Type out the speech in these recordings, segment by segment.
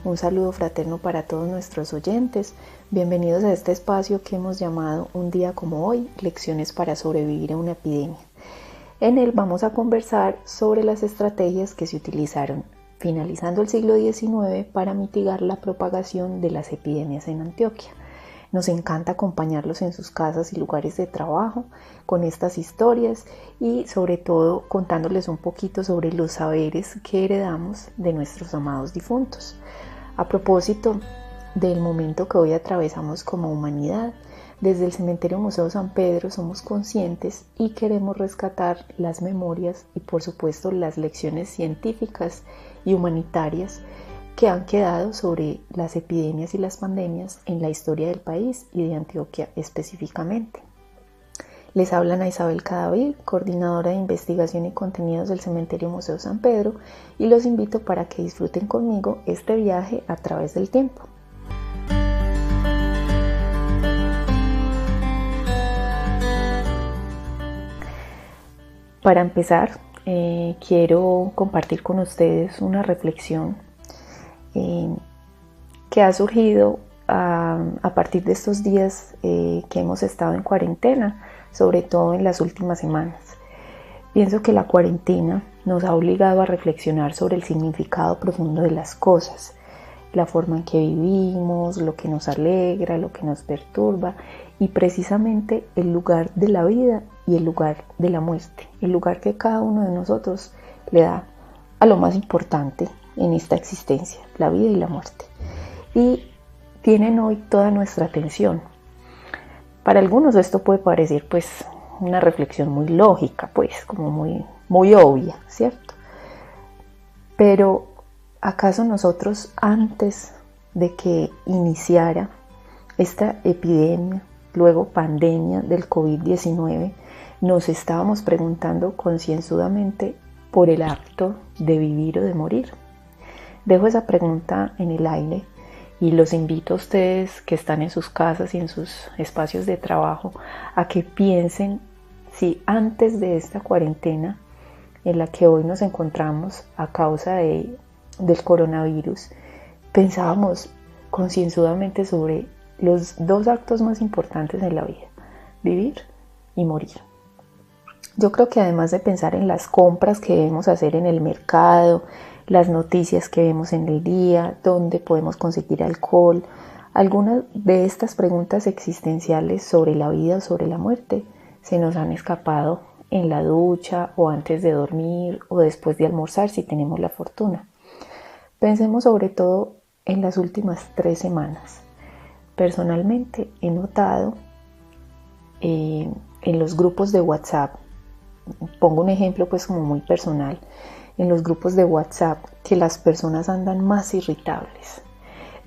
Un saludo fraterno para todos nuestros oyentes. Bienvenidos a este espacio que hemos llamado Un día como hoy, lecciones para sobrevivir a una epidemia. En él vamos a conversar sobre las estrategias que se utilizaron finalizando el siglo XIX para mitigar la propagación de las epidemias en Antioquia. Nos encanta acompañarlos en sus casas y lugares de trabajo con estas historias y sobre todo contándoles un poquito sobre los saberes que heredamos de nuestros amados difuntos. A propósito del momento que hoy atravesamos como humanidad, desde el Cementerio Museo San Pedro somos conscientes y queremos rescatar las memorias y por supuesto las lecciones científicas y humanitarias que han quedado sobre las epidemias y las pandemias en la historia del país y de Antioquia específicamente. Les habla Ana Isabel Cadavid, coordinadora de investigación y contenidos del Cementerio Museo San Pedro, y los invito para que disfruten conmigo este viaje a través del tiempo. Para empezar, quiero compartir con ustedes una reflexión que ha surgido a partir de estos días que hemos estado en cuarentena, sobre todo en las últimas semanas. Pienso que la cuarentena nos ha obligado a reflexionar sobre el significado profundo de las cosas, la forma en que vivimos, lo que nos alegra, lo que nos perturba y precisamente el lugar de la vida y el lugar de la muerte, el lugar que cada uno de nosotros le da a lo más importante en esta existencia, la vida y la muerte. Y tienen hoy toda nuestra atención. Para algunos esto puede parecer pues una reflexión muy lógica, pues como muy obvia, ¿cierto? Pero ¿acaso nosotros antes de que iniciara esta epidemia, luego pandemia del COVID-19, nos estábamos preguntando concienzudamente por el acto de vivir o de morir? Dejo esa pregunta en el aire y los invito a ustedes que están en sus casas y en sus espacios de trabajo a que piensen si antes de esta cuarentena en la que hoy nos encontramos a causa del coronavirus, pensábamos concienzudamente sobre los dos actos más importantes en la vida, vivir y morir. Yo creo que además de pensar en las compras que debemos hacer en el mercado, las noticias que vemos en el día, dónde podemos conseguir alcohol, algunas de estas preguntas existenciales sobre la vida o sobre la muerte se nos han escapado en la ducha o antes de dormir o después de almorzar si tenemos la fortuna. Pensemos sobre todo en las últimas 3 semanas. Personalmente he notado en los grupos de WhatsApp, pongo un ejemplo pues como muy personal, en los grupos de WhatsApp que las personas andan más irritables.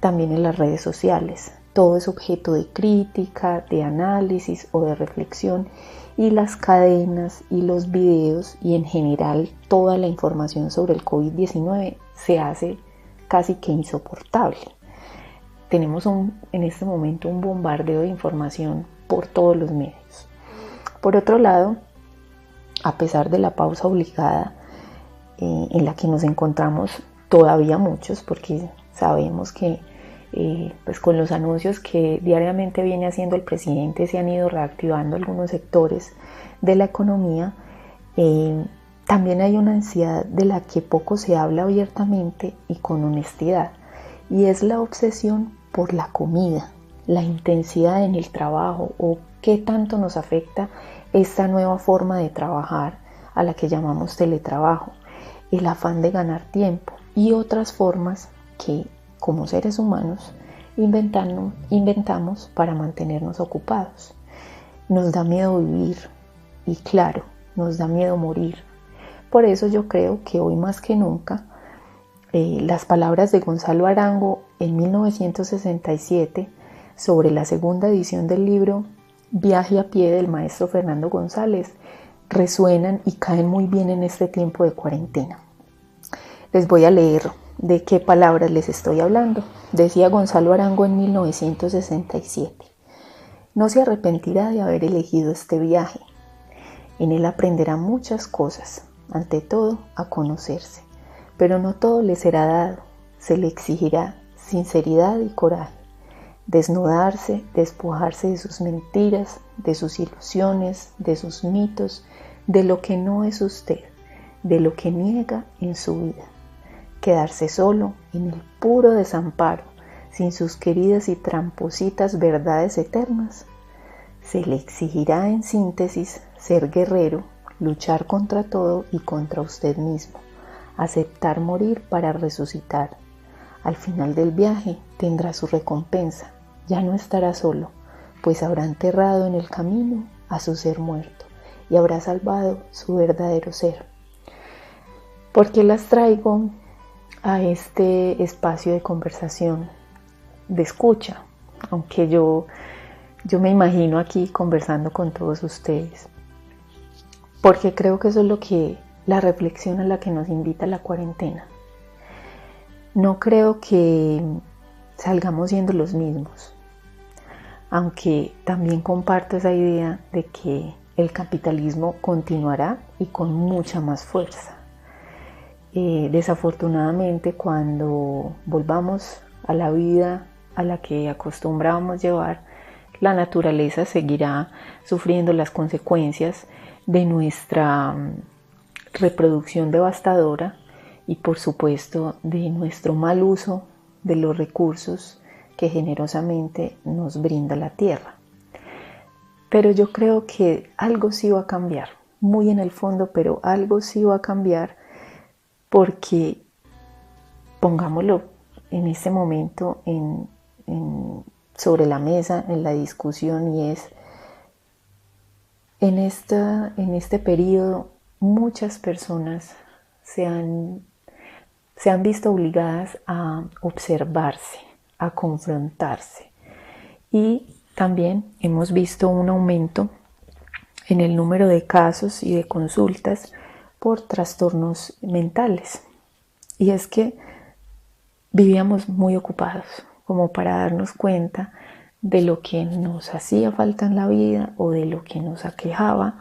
También en las redes sociales, todo es objeto de crítica, de análisis o de reflexión y las cadenas y los videos y en general toda la información sobre el COVID-19 se hace casi que insoportable. Tenemos en este momento un bombardeo de información por todos los medios. Por otro lado, a pesar de la pausa obligada en la que nos encontramos todavía muchos, porque sabemos que pues con los anuncios que diariamente viene haciendo el presidente se han ido reactivando algunos sectores de la economía, también hay una ansiedad de la que poco se habla abiertamente y con honestidad, y es la obsesión por la comida, la intensidad en el trabajo o qué tanto nos afecta esta nueva forma de trabajar a la que llamamos teletrabajo, el afán de ganar tiempo y otras formas que como seres humanos inventamos para mantenernos ocupados. Nos da miedo vivir y claro, nos da miedo morir. Por eso yo creo que hoy más que nunca las palabras de Gonzalo Arango en 1967 sobre la segunda edición del libro Viaje a pie del maestro Fernando González resuenan y caen muy bien en este tiempo de cuarentena. Les voy a leer de qué palabras les estoy hablando. Decía Gonzalo Arango en 1967: no se arrepentirá de haber elegido este viaje. En él aprenderá muchas cosas, ante todo a conocerse, pero no todo le será dado. Se le exigirá sinceridad y coraje. Desnudarse, despojarse de sus mentiras, de sus ilusiones, de sus mitos, de lo que no es usted, de lo que niega en su vida. Quedarse solo en el puro desamparo, sin sus queridas y trampositas verdades eternas. Se le exigirá en síntesis ser guerrero, luchar contra todo y contra usted mismo, aceptar morir para resucitar. Al final del viaje tendrá su recompensa, ya no estará solo, pues habrá enterrado en el camino a su ser muerto y habrá salvado su verdadero ser. ¿Por qué las traigo a este espacio de conversación, de escucha? Aunque yo me imagino aquí conversando con todos ustedes, porque creo que eso es lo que la reflexión a la que nos invita la cuarentena. No creo que salgamos siendo los mismos, aunque también comparto esa idea de que el capitalismo continuará y con mucha más fuerza. Desafortunadamente, cuando volvamos a la vida a la que acostumbrábamos llevar, la naturaleza seguirá sufriendo las consecuencias de nuestra reproducción devastadora y, por supuesto, de nuestro mal uso de los recursos que generosamente nos brinda la tierra. Pero yo creo que algo sí va a cambiar, muy en el fondo, pero algo sí va a cambiar, porque pongámoslo en este momento sobre la mesa, en la discusión, y es en este periodo muchas personas se han visto obligadas a observarse, a confrontarse, y también hemos visto un aumento en el número de casos y de consultas por trastornos mentales. Y es que vivíamos muy ocupados como para darnos cuenta de lo que nos hacía falta en la vida, o de lo que nos aquejaba,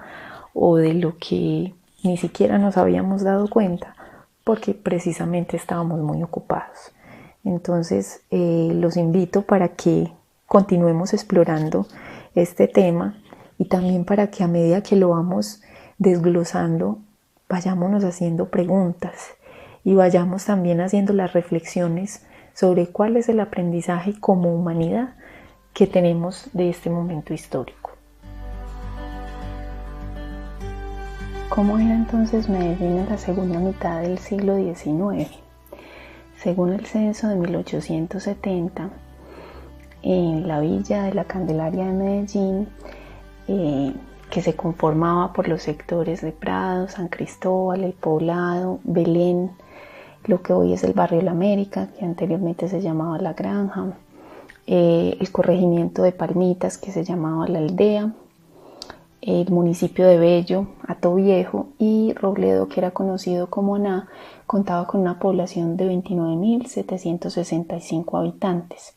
o de lo que ni siquiera nos habíamos dado cuenta, porque precisamente estábamos muy ocupados. Entonces los invito para que continuemos explorando este tema, y también para que a medida que lo vamos desglosando vayámonos haciendo preguntas y vayamos también haciendo las reflexiones sobre cuál es el aprendizaje como humanidad que tenemos de este momento histórico. ¿Cómo era entonces Medellín en la segunda mitad del siglo XIX? Según el censo de 1870, en la villa de la Candelaria de Medellín, que se conformaba por los sectores de Prado, San Cristóbal, El Poblado, Belén, lo que hoy es el barrio La América, que anteriormente se llamaba La Granja, el corregimiento de Palmitas, que se llamaba La Aldea, el municipio de Bello, Hatoviejo, y Robledo, que era conocido como Aná, contaba con una población de 29.765 habitantes.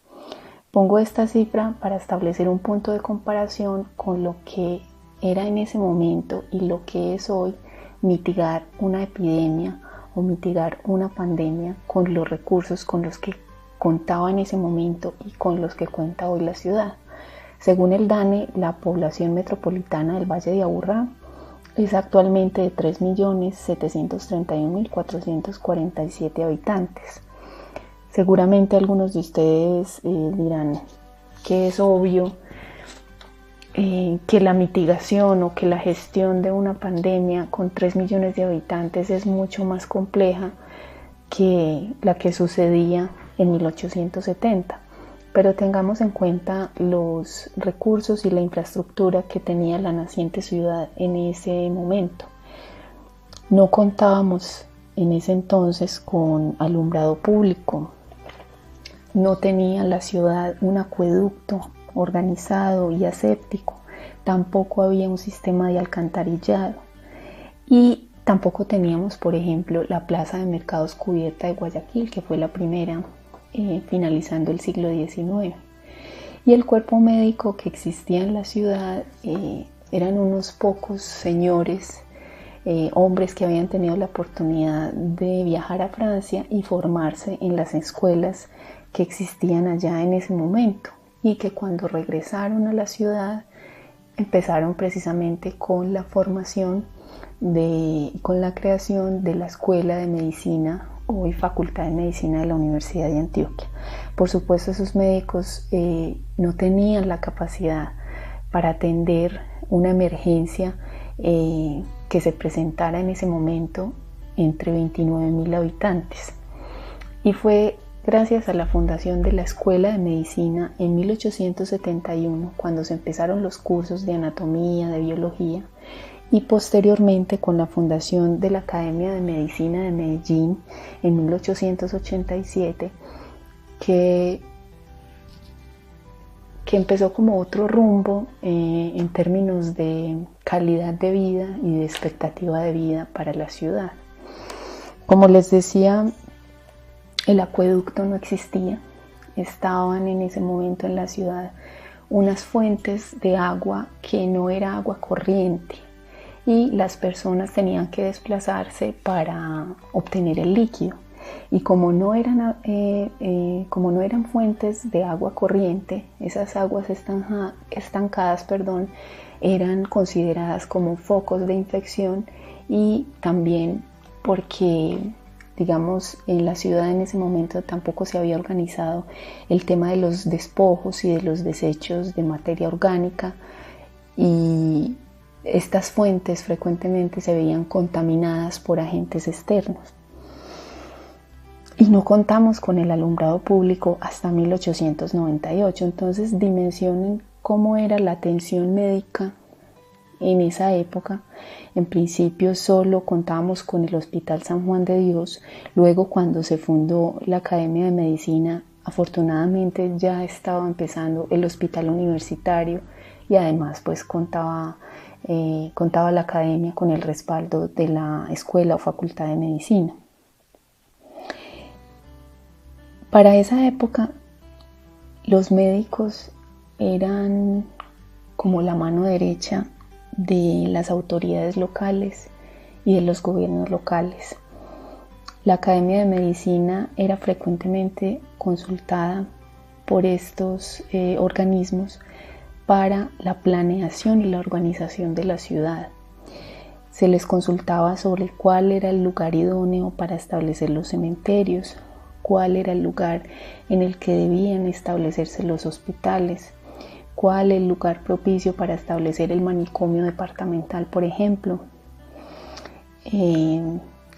Pongo esta cifra para establecer un punto de comparación con lo que era en ese momento y lo que es hoy mitigar una epidemia o mitigar una pandemia con los recursos con los que contaba en ese momento y con los que cuenta hoy la ciudad. Según el DANE, la población metropolitana del Valle de Aburrá es actualmente de 3.731.447 habitantes. Seguramente algunos de ustedes dirán que es obvio que la mitigación o que la gestión de una pandemia con 3 millones de habitantes es mucho más compleja que la que sucedía en 1870. Pero tengamos en cuenta los recursos y la infraestructura que tenía la naciente ciudad en ese momento. No contábamos en ese entonces con alumbrado público. No tenía la ciudad un acueducto organizado y aséptico. Tampoco había un sistema de alcantarillado. Y tampoco teníamos, por ejemplo, la plaza de mercados cubierta de Guayaquil, que fue la primera finalizando el siglo XIX. Y el cuerpo médico que existía en la ciudad eran unos pocos señores, hombres que habían tenido la oportunidad de viajar a Francia y formarse en las escuelas que existían allá en ese momento y que cuando regresaron a la ciudad empezaron precisamente con la formación con la creación de la Escuela de Medicina, hoy Facultad de Medicina de la Universidad de Antioquia. Por supuesto, esos médicos no tenían la capacidad para atender una emergencia que se presentara en ese momento entre 29.000 habitantes. Y fue gracias a la fundación de la Escuela de Medicina en 1871, cuando se empezaron los cursos de anatomía, de biología, y posteriormente con la fundación de la Academia de Medicina de Medellín en 1887, que empezó como otro rumbo en términos de calidad de vida y de expectativa de vida para la ciudad. Como les decía, el acueducto no existía. Estaban en ese momento en la ciudad unas fuentes de agua que no era agua corriente, y las personas tenían que desplazarse para obtener el líquido. Y como no eran fuentes de agua corriente, esas aguas estancadas, eran consideradas como focos de infección, y también porque, digamos, en la ciudad en ese momento tampoco se había organizado el tema de los despojos y de los desechos de materia orgánica, y estas fuentes frecuentemente se veían contaminadas por agentes externos. Y no contamos con el alumbrado público hasta 1898. Entonces dimensionen cómo era la atención médica en esa época. En principio solo contábamos con el Hospital San Juan de Dios. Luego, cuando se fundó la Academia de Medicina, afortunadamente ya estaba empezando el Hospital Universitario, y además pues contaba la academia con el respaldo de la Escuela o Facultad de Medicina. Para esa época, los médicos eran como la mano derecha de las autoridades locales y de los gobiernos locales. La Academia de Medicina era frecuentemente consultada por estos organismos para la planeación y la organización de la ciudad. Se les consultaba sobre cuál era el lugar idóneo para establecer los cementerios, cuál era el lugar en el que debían establecerse los hospitales, cuál el lugar propicio para establecer el manicomio departamental, por ejemplo,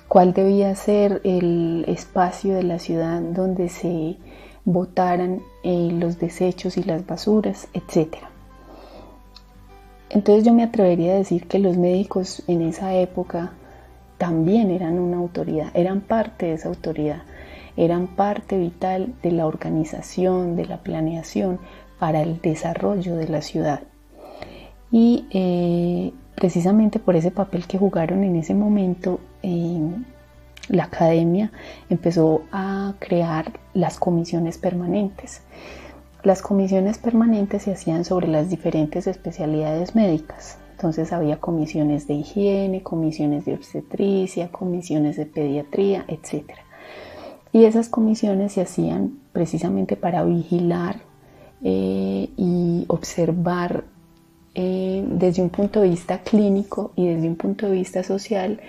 cuál debía ser el espacio de la ciudad donde se botaran los desechos y las basuras, etc. Entonces yo me atrevería a decir que los médicos en esa época también eran una autoridad, eran parte de esa autoridad, eran parte vital de la organización, de la planeación para el desarrollo de la ciudad. Y precisamente por ese papel que jugaron en ese momento, la academia empezó a crear las comisiones permanentes. Las comisiones permanentes se hacían sobre las diferentes especialidades médicas. Entonces había comisiones de higiene, comisiones de obstetricia, comisiones de pediatría, etc. Y esas comisiones se hacían precisamente para vigilar y observar desde un punto de vista clínico y desde un punto de vista social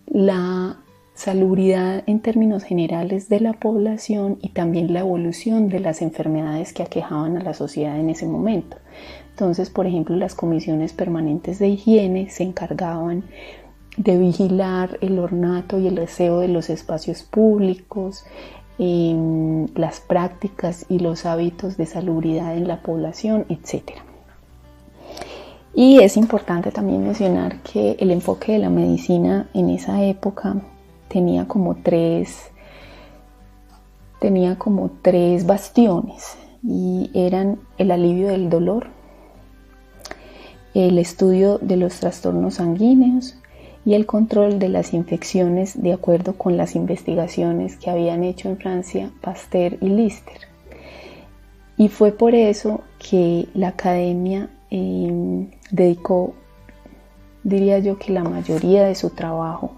la salubridad en términos generales de la población y también la evolución de las enfermedades que aquejaban a la sociedad en ese momento. Entonces, por ejemplo, las comisiones permanentes de higiene se encargaban de vigilar el ornato y el aseo de los espacios públicos, las prácticas y los hábitos de salubridad en la población, etc. Y es importante también mencionar que el enfoque de la medicina en esa época tenía como tres bastiones, y eran el alivio del dolor, el estudio de los trastornos sanguíneos y el control de las infecciones, de acuerdo con las investigaciones que habían hecho en Francia Pasteur y Lister. Y fue por eso que la academia dedicó, diría yo, que la mayoría de su trabajo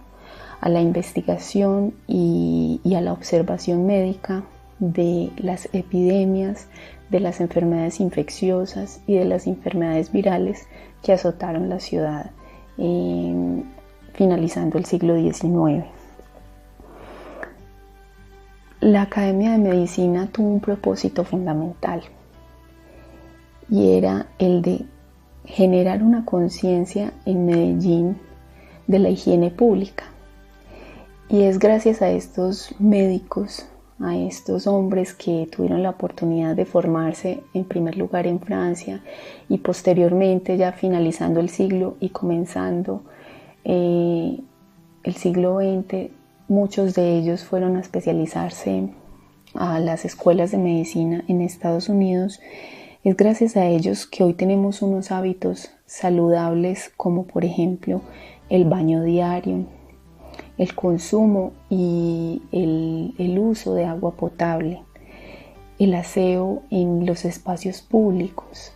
a la investigación y a la observación médica de las epidemias, de las enfermedades infecciosas y de las enfermedades virales que azotaron la ciudad finalizando el siglo XIX. La Academia de Medicina tuvo un propósito fundamental y era el de generar una conciencia en Medellín de la higiene pública. Y es gracias a estos médicos, a estos hombres que tuvieron la oportunidad de formarse en primer lugar en Francia y posteriormente ya finalizando el siglo y comenzando el siglo XX, muchos de ellos fueron a especializarse a las escuelas de medicina en Estados Unidos. Es gracias a ellos que hoy tenemos unos hábitos saludables como por ejemplo el baño diario, el consumo y el uso de agua potable, el aseo en los espacios públicos,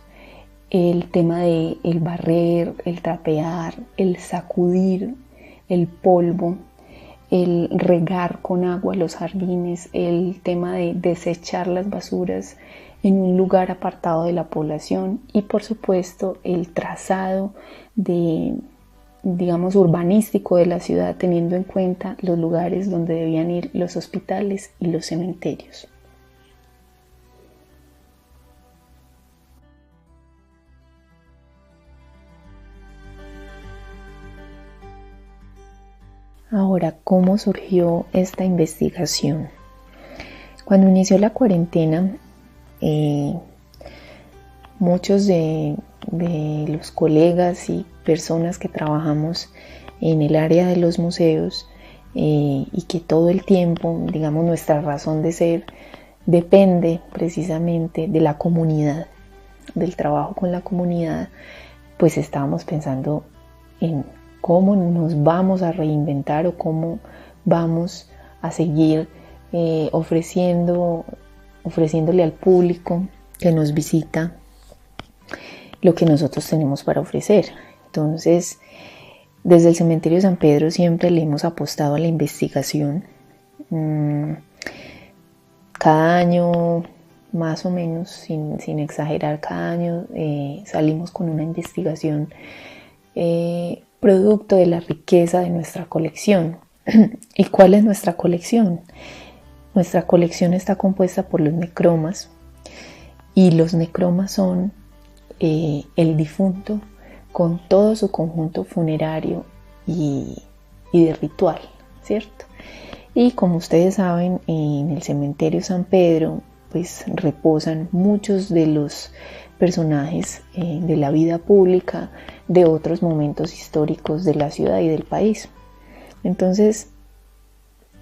el tema de el barrer, el trapear, el sacudir el polvo, el regar con agua los jardines, el tema de desechar las basuras en un lugar apartado de la población y por supuesto el trazado urbanístico de la ciudad, teniendo en cuenta los lugares donde debían ir los hospitales y los cementerios. Ahora, ¿cómo surgió esta investigación? Cuando inició la cuarentena, muchos de los colegas y personas que trabajamos en el área de los museos y que todo el tiempo, nuestra razón de ser depende precisamente de la comunidad, del trabajo con la comunidad, pues estábamos pensando en cómo nos vamos a reinventar o cómo vamos a seguir ofreciéndole al público que nos visita lo que nosotros tenemos para ofrecer. Entonces, desde el Cementerio San Pedro siempre le hemos apostado a la investigación. Cada año, más o menos, sin exagerar, cada año salimos con una investigación producto de la riqueza de nuestra colección. ¿Y cuál es nuestra colección? Nuestra colección está compuesta por los necromas y los necromas son el difunto con todo su conjunto funerario y de ritual, ¿cierto? Y como ustedes saben, en el Cementerio San Pedro pues reposan muchos de los personajes de la vida pública de otros momentos históricos de la ciudad y del país. Entonces,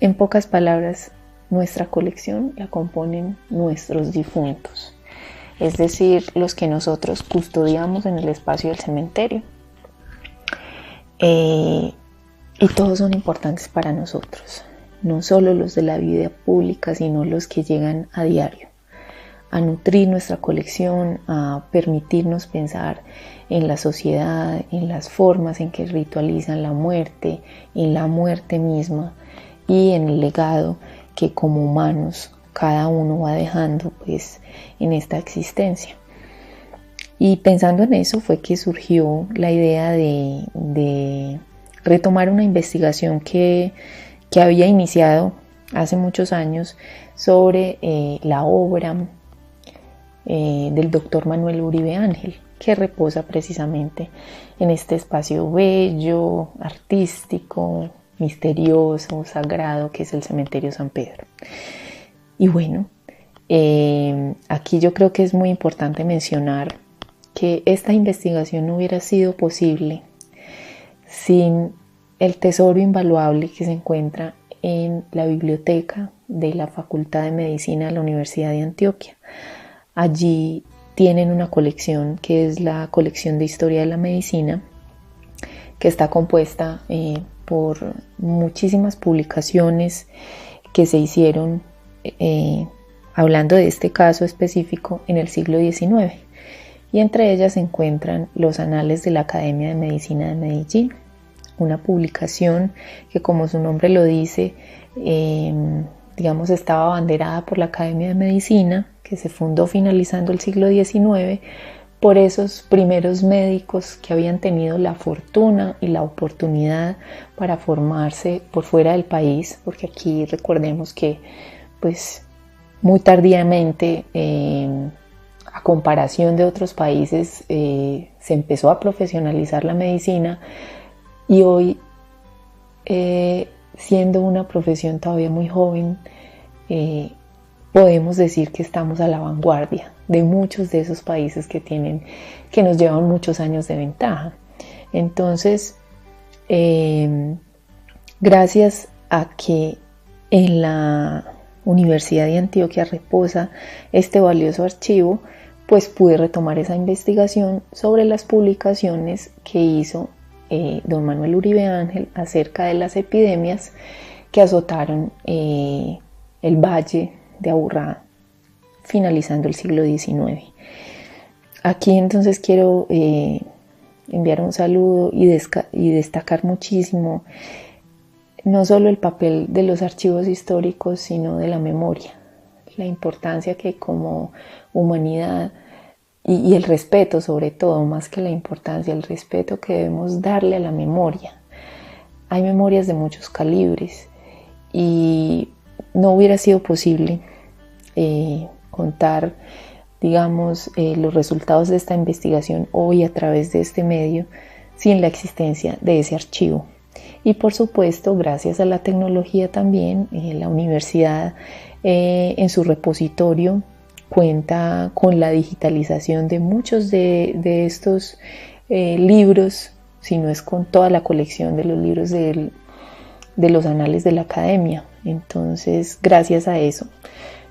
en pocas palabras, nuestra colección la componen nuestros difuntos, es decir, los que nosotros custodiamos en el espacio del cementerio. Y todos son importantes para nosotros, no solo los de la vida pública, sino los que llegan a diario, a nutrir nuestra colección, a permitirnos pensar en la sociedad, en las formas en que ritualizan la muerte, en la muerte misma y en el legado que como humanos cada uno va dejando pues en esta existencia. Y pensando en eso fue que surgió la idea de retomar una investigación que había iniciado hace muchos años sobre la obra del doctor Manuel Uribe Ángel, que reposa precisamente en este espacio bello, artístico, misterioso, sagrado que es el Cementerio San Pedro. Y bueno, aquí yo creo que es muy importante mencionar que esta investigación no hubiera sido posible sin el tesoro invaluable que se encuentra en la biblioteca de la Facultad de Medicina de la Universidad de Antioquia. Allí tienen una colección que es la colección de historia de la medicina, que está compuesta por muchísimas publicaciones que se hicieron hablando de este caso específico en el siglo XIX, y entre ellas se encuentran los Anales de la Academia de Medicina de Medellín, una publicación que, como su nombre lo dice, digamos, estaba abanderada por la Academia de Medicina, que se fundó finalizando el siglo XIX, por esos primeros médicos que habían tenido la fortuna y la oportunidad para formarse por fuera del país, porque aquí recordemos que pues muy tardíamente, a comparación de otros países, se empezó a profesionalizar la medicina y hoy, siendo una profesión todavía muy joven, podemos decir que estamos a la vanguardia de muchos de esos países que nos llevan muchos años de ventaja. Entonces, gracias a que en la Universidad de Antioquia reposa este valioso archivo, pues pude retomar esa investigación sobre las publicaciones que hizo don Manuel Uribe Ángel acerca de las epidemias que azotaron el Valle de Aburrá finalizando el siglo XIX. Aquí entonces quiero enviar un saludo y destacar muchísimo no solo el papel de los archivos históricos, sino de la memoria, la importancia que como humanidad y el respeto, sobre todo, más que la importancia, el respeto que debemos darle a la memoria. Hay memorias de muchos calibres y no hubiera sido posible contar, digamos, los resultados de esta investigación hoy a través de este medio sin la existencia de ese archivo. Y por supuesto, gracias a la tecnología también, la universidad en su repositorio cuenta con la digitalización de muchos de estos libros, si no es con toda la colección de los libros de los anales de la academia. Entonces, gracias a eso,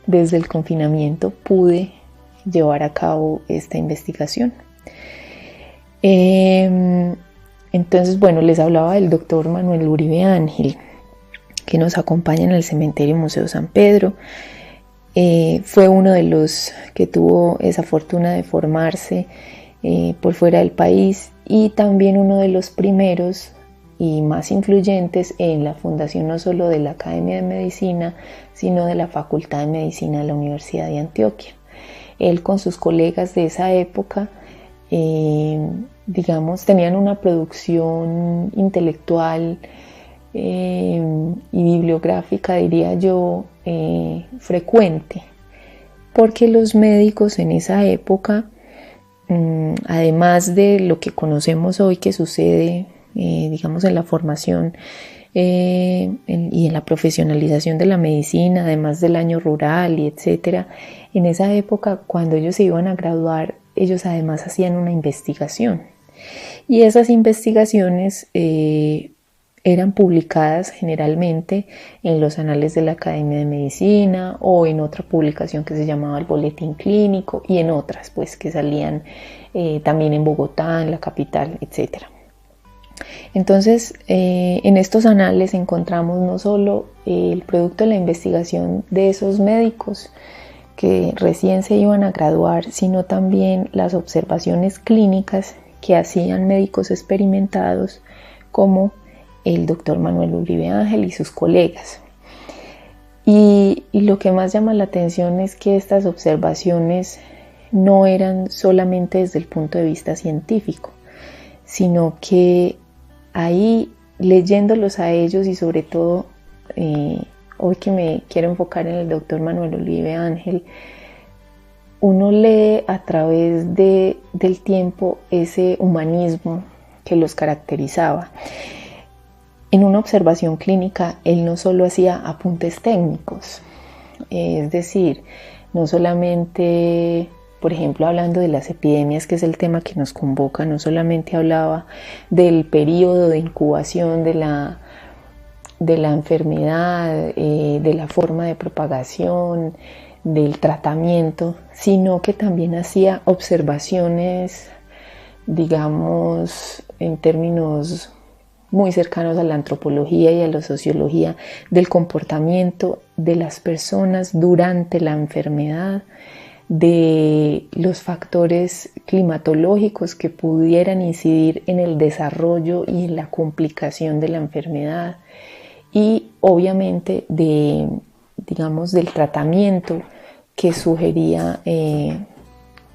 desde el confinamiento pude llevar a cabo esta investigación. Entonces, bueno, les hablaba del doctor Manuel Uribe Ángel, que nos acompaña en el Cementerio Museo San Pedro. Fue uno de los que tuvo esa fortuna de formarse por fuera del país y también uno de los primeros y más influyentes en la fundación no solo de la Academia de Medicina, sino de la Facultad de Medicina de la Universidad de Antioquia. Él con sus colegas de esa época, digamos, tenían una producción intelectual y bibliográfica, diría yo, frecuente, porque los médicos en esa época, además de lo que conocemos hoy que sucede, digamos, en la formación y en la profesionalización de la medicina, además del año rural y etcétera, en esa época, cuando ellos se iban a graduar, ellos además hacían una investigación y esas investigaciones eran publicadas generalmente en los anales de la Academia de Medicina o en otra publicación que se llamaba el Boletín Clínico y en otras pues que salían también en Bogotá, en la capital, etc. Entonces, en estos anales encontramos no solo el producto de la investigación de esos médicos que recién se iban a graduar, sino también las observaciones clínicas que hacían médicos experimentados como el doctor Manuel Uribe Ángel y sus colegas. Y lo que más llama la atención es que estas observaciones no eran solamente desde el punto de vista científico, sino que ahí, leyéndolos a ellos y sobre todo hoy que me quiero enfocar en el doctor Manuel Uribe Ángel, uno lee a través del tiempo ese humanismo que los caracterizaba. En una observación clínica, él no solo hacía apuntes técnicos, es decir, no solamente, por ejemplo, hablando de las epidemias, que es el tema que nos convoca, no solamente hablaba del periodo de incubación de la enfermedad, de la forma de propagación, del tratamiento, sino que también hacía observaciones, digamos, en términos muy cercanos a la antropología y a la sociología del comportamiento de las personas durante la enfermedad, de los factores climatológicos que pudieran incidir en el desarrollo y en la complicación de la enfermedad y obviamente de digamos, del tratamiento que sugería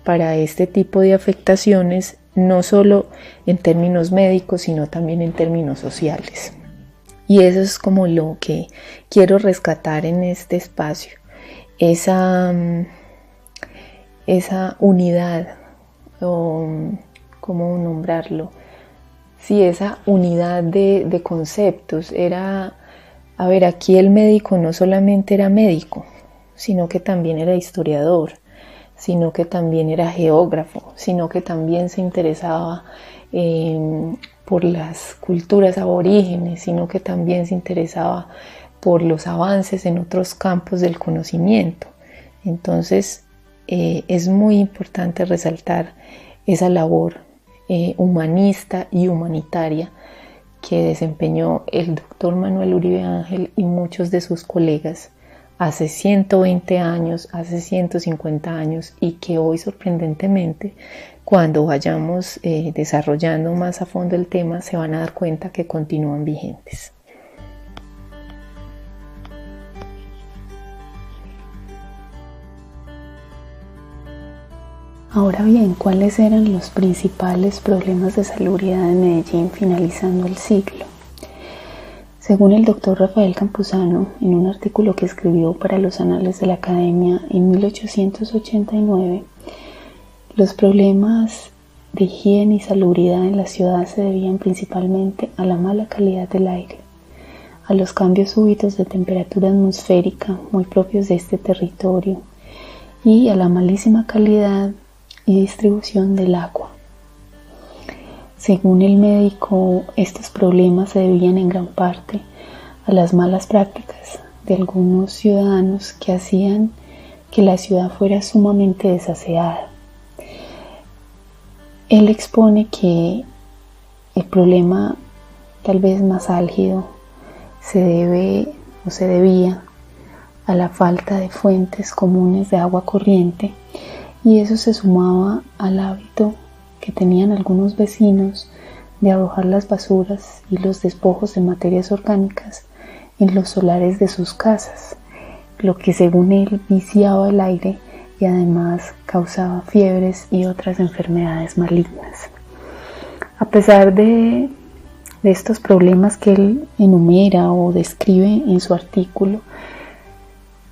para este tipo de afectaciones, no solo en términos médicos, sino también en términos sociales. Y eso es como lo que quiero rescatar en este espacio, esa unidad, o cómo nombrarlo, sí, esa unidad de conceptos. Aquí el médico no solamente era médico, sino que también era historiador, sino que también era geógrafo, sino que también se interesaba por las culturas aborígenes, sino que también se interesaba por los avances en otros campos del conocimiento. Entonces es muy importante resaltar esa labor humanista y humanitaria que desempeñó el doctor Manuel Uribe Ángel y muchos de sus colegas hace 120 años, hace 150 años, y que hoy, sorprendentemente, cuando vayamos desarrollando más a fondo el tema, se van a dar cuenta que continúan vigentes. Ahora bien, ¿cuáles eran los principales problemas de salubridad en Medellín finalizando el siglo? Según el doctor Rafael Campuzano, en un artículo que escribió para los Anales de la Academia en 1889, los problemas de higiene y salubridad en la ciudad se debían principalmente a la mala calidad del aire, a los cambios súbitos de temperatura atmosférica muy propios de este territorio y a la malísima calidad y distribución del agua. Según el médico, estos problemas se debían en gran parte a las malas prácticas de algunos ciudadanos que hacían que la ciudad fuera sumamente desaseada. Él expone que el problema tal vez más álgido se debía a la falta de fuentes comunes de agua corriente, y eso se sumaba al hábito que tenían algunos vecinos de arrojar las basuras y los despojos de materias orgánicas en los solares de sus casas, lo que según él viciaba el aire y además causaba fiebres y otras enfermedades malignas. A pesar de estos problemas que él enumera o describe en su artículo,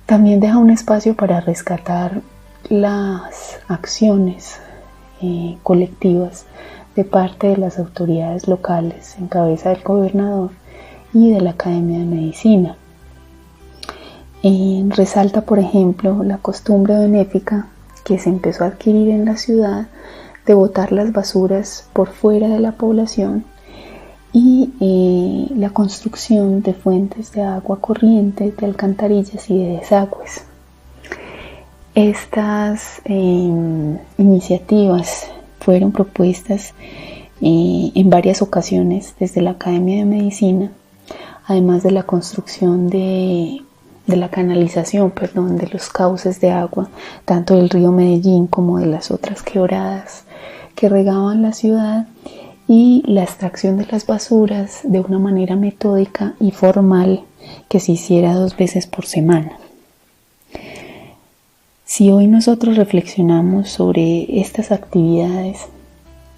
también deja un espacio para rescatar las acciones colectivas de parte de las autoridades locales en cabeza del gobernador y de la Academia de Medicina. Resalta, por ejemplo, la costumbre benéfica que se empezó a adquirir en la ciudad de botar las basuras por fuera de la población y la construcción de fuentes de agua corriente, de alcantarillas y de desagües. Estas iniciativas fueron propuestas en varias ocasiones desde la Academia de Medicina, además de la construcción de la canalización, de los cauces de agua, tanto del río Medellín como de las otras quebradas que regaban la ciudad, y la extracción de las basuras de una manera metódica y formal que se hiciera 2 veces por semana. Si hoy nosotros reflexionamos sobre estas actividades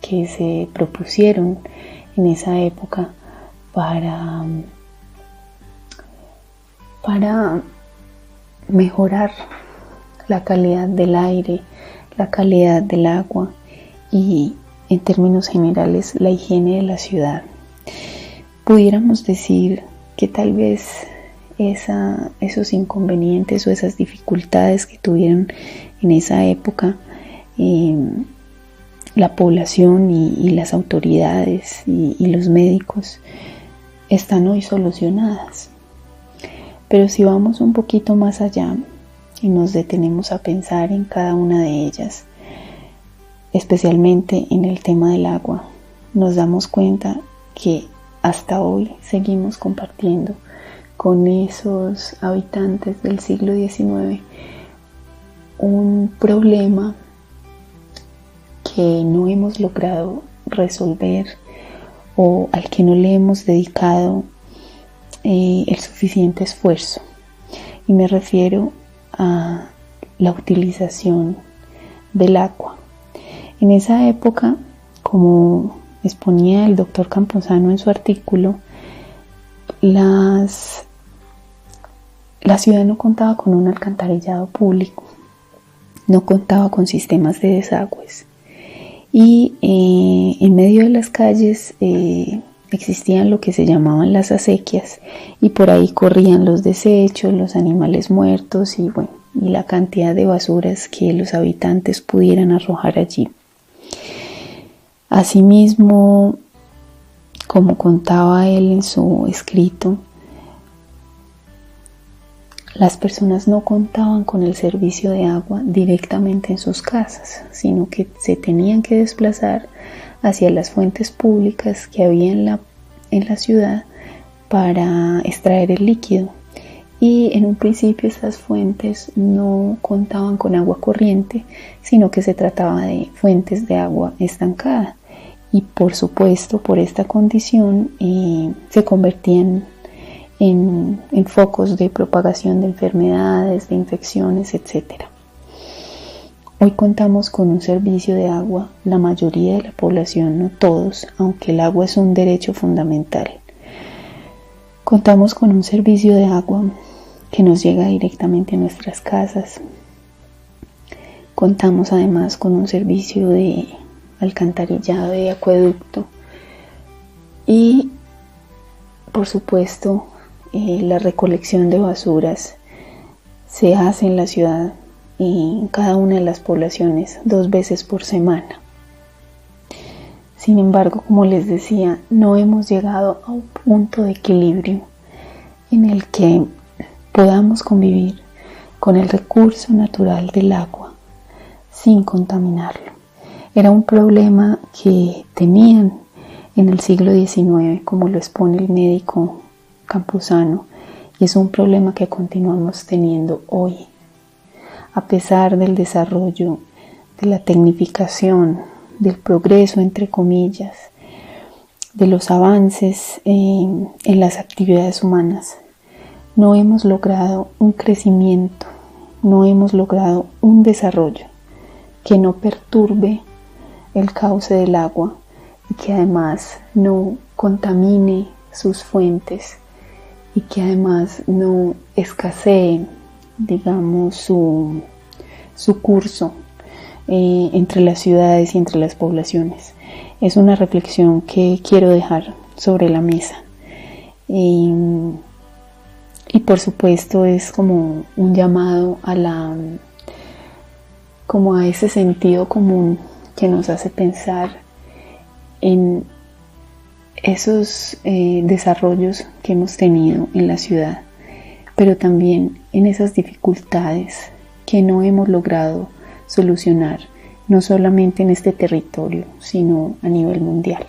que se propusieron en esa época para mejorar la calidad del aire, la calidad del agua y, en términos generales, la higiene de la ciudad, pudiéramos decir que tal vez esos inconvenientes o esas dificultades que tuvieron en esa época la población y las autoridades y los médicos están hoy solucionadas. Pero si vamos un poquito más allá y nos detenemos a pensar en cada una de ellas, especialmente en el tema del agua, nos damos cuenta que hasta hoy seguimos compartiendo con esos habitantes del siglo XIX un problema que no hemos logrado resolver o al que no le hemos dedicado el suficiente esfuerzo, y me refiero a la utilización del agua. En esa época, como exponía el doctor Camposano en su artículo, la ciudad no contaba con un alcantarillado público, no contaba con sistemas de desagües y en medio de las calles existían lo que se llamaban las acequias y por ahí corrían los desechos, los animales muertos y la cantidad de basuras que los habitantes pudieran arrojar allí. Asimismo, como contaba él en su escrito, las personas no contaban con el servicio de agua directamente en sus casas, sino que se tenían que desplazar hacia las fuentes públicas que había en la ciudad para extraer el líquido. Y en un principio estas fuentes no contaban con agua corriente, sino que se trataba de fuentes de agua estancada. Y por supuesto, por esta condición se convertían en focos de propagación de enfermedades, de infecciones, etc. Hoy contamos con un servicio de agua, la mayoría de la población, no todos, aunque el agua es un derecho fundamental. Contamos con un servicio de agua que nos llega directamente a nuestras casas. Contamos además con un servicio de alcantarillado, de acueducto y, por supuesto, la recolección de basuras se hace en la ciudad y en cada una de las poblaciones 2 veces por semana. Sin embargo, como les decía, no hemos llegado a un punto de equilibrio en el que podamos convivir con el recurso natural del agua sin contaminarlo. Era un problema que tenían en el siglo XIX, como lo expone el médico Camposano, y es un problema que continuamos teniendo hoy. A pesar del desarrollo, de la tecnificación, del progreso, entre comillas, de los avances en las actividades humanas, no hemos logrado un crecimiento, no hemos logrado un desarrollo que no perturbe el cauce del agua y que además no contamine sus fuentes y que además no escasee, digamos, su curso entre las ciudades y entre las poblaciones. Es una reflexión que quiero dejar sobre la mesa. Y por supuesto es como un llamado como a ese sentido común que nos hace pensar en esos desarrollos que hemos tenido en la ciudad, pero también en esas dificultades que no hemos logrado solucionar, no solamente en este territorio, sino a nivel mundial.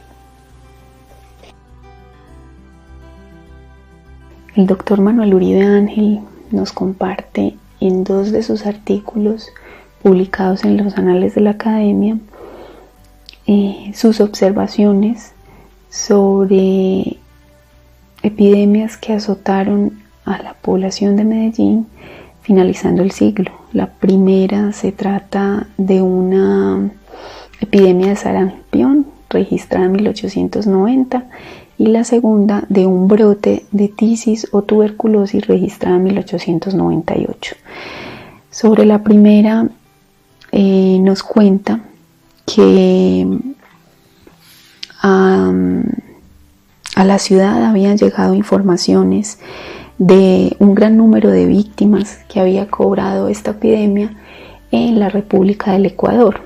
El doctor Manuel Uribe Ángel nos comparte en 2 de sus artículos publicados en los Anales de la Academia sus observaciones sobre epidemias que azotaron a la población de Medellín finalizando el siglo. La primera se trata de una epidemia de sarampión registrada en 1890 y la segunda de un brote de tisis o tuberculosis registrada en 1898. Sobre la primera nos cuenta que a la ciudad habían llegado informaciones de un gran número de víctimas que había cobrado esta epidemia en la República del Ecuador.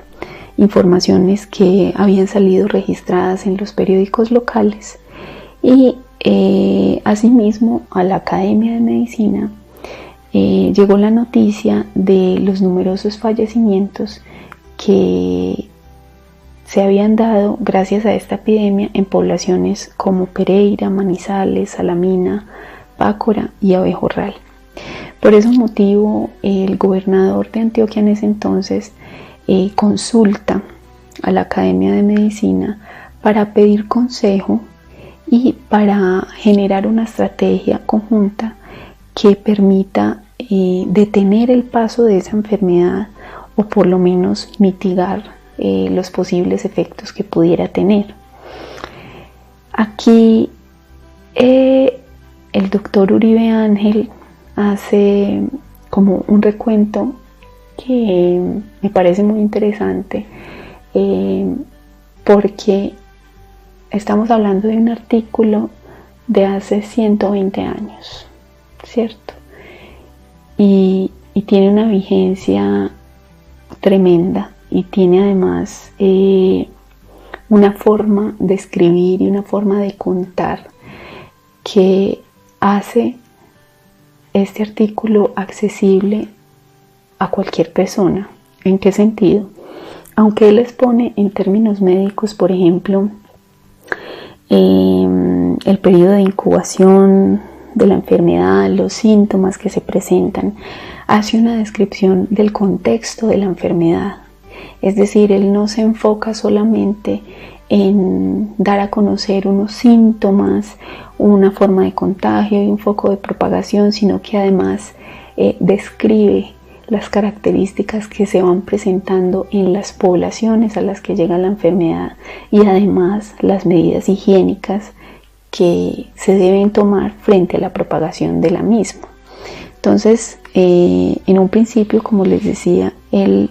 Informaciones que habían salido registradas en los periódicos locales y asimismo a la Academia de Medicina llegó la noticia de los numerosos fallecimientos que se habían dado gracias a esta epidemia en poblaciones como Pereira, Manizales, Salamina, Pácora y Abejorral. Por ese motivo, el gobernador de Antioquia en ese entonces consulta a la Academia de Medicina para pedir consejo y para generar una estrategia conjunta que permita detener el paso de esa enfermedad o por lo menos mitigar los posibles efectos que pudiera tener. Aquí el doctor Uribe Ángel hace como un recuento que me parece muy interesante, porque estamos hablando de un artículo de hace 120 años, ¿cierto? Y tiene una vigencia tremenda y tiene además una forma de escribir y una forma de contar que hace este artículo accesible a cualquier persona. ¿En qué sentido? Aunque él expone en términos médicos, por ejemplo, el periodo de incubación de la enfermedad, los síntomas que se presentan, hace una descripción del contexto de la enfermedad. Es decir, él no se enfoca solamente en dar a conocer unos síntomas, una forma de contagio y un foco de propagación, sino que además describe las características que se van presentando en las poblaciones a las que llega la enfermedad y además las medidas higiénicas que se deben tomar frente a la propagación de la misma. Entonces, en un principio, como les decía, él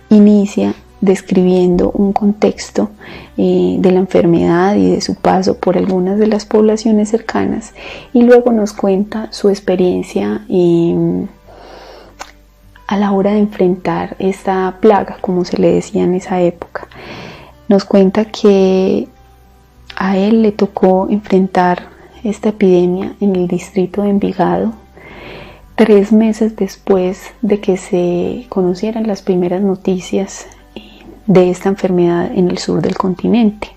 inicia describiendo un contexto de la enfermedad y de su paso por algunas de las poblaciones cercanas, y luego nos cuenta su experiencia a la hora de enfrentar esta plaga, como se le decía en esa época. Nos cuenta que a él le tocó enfrentar esta epidemia en el distrito de Envigado 3 meses después de que se conocieran las primeras noticias de esta enfermedad en el sur del continente.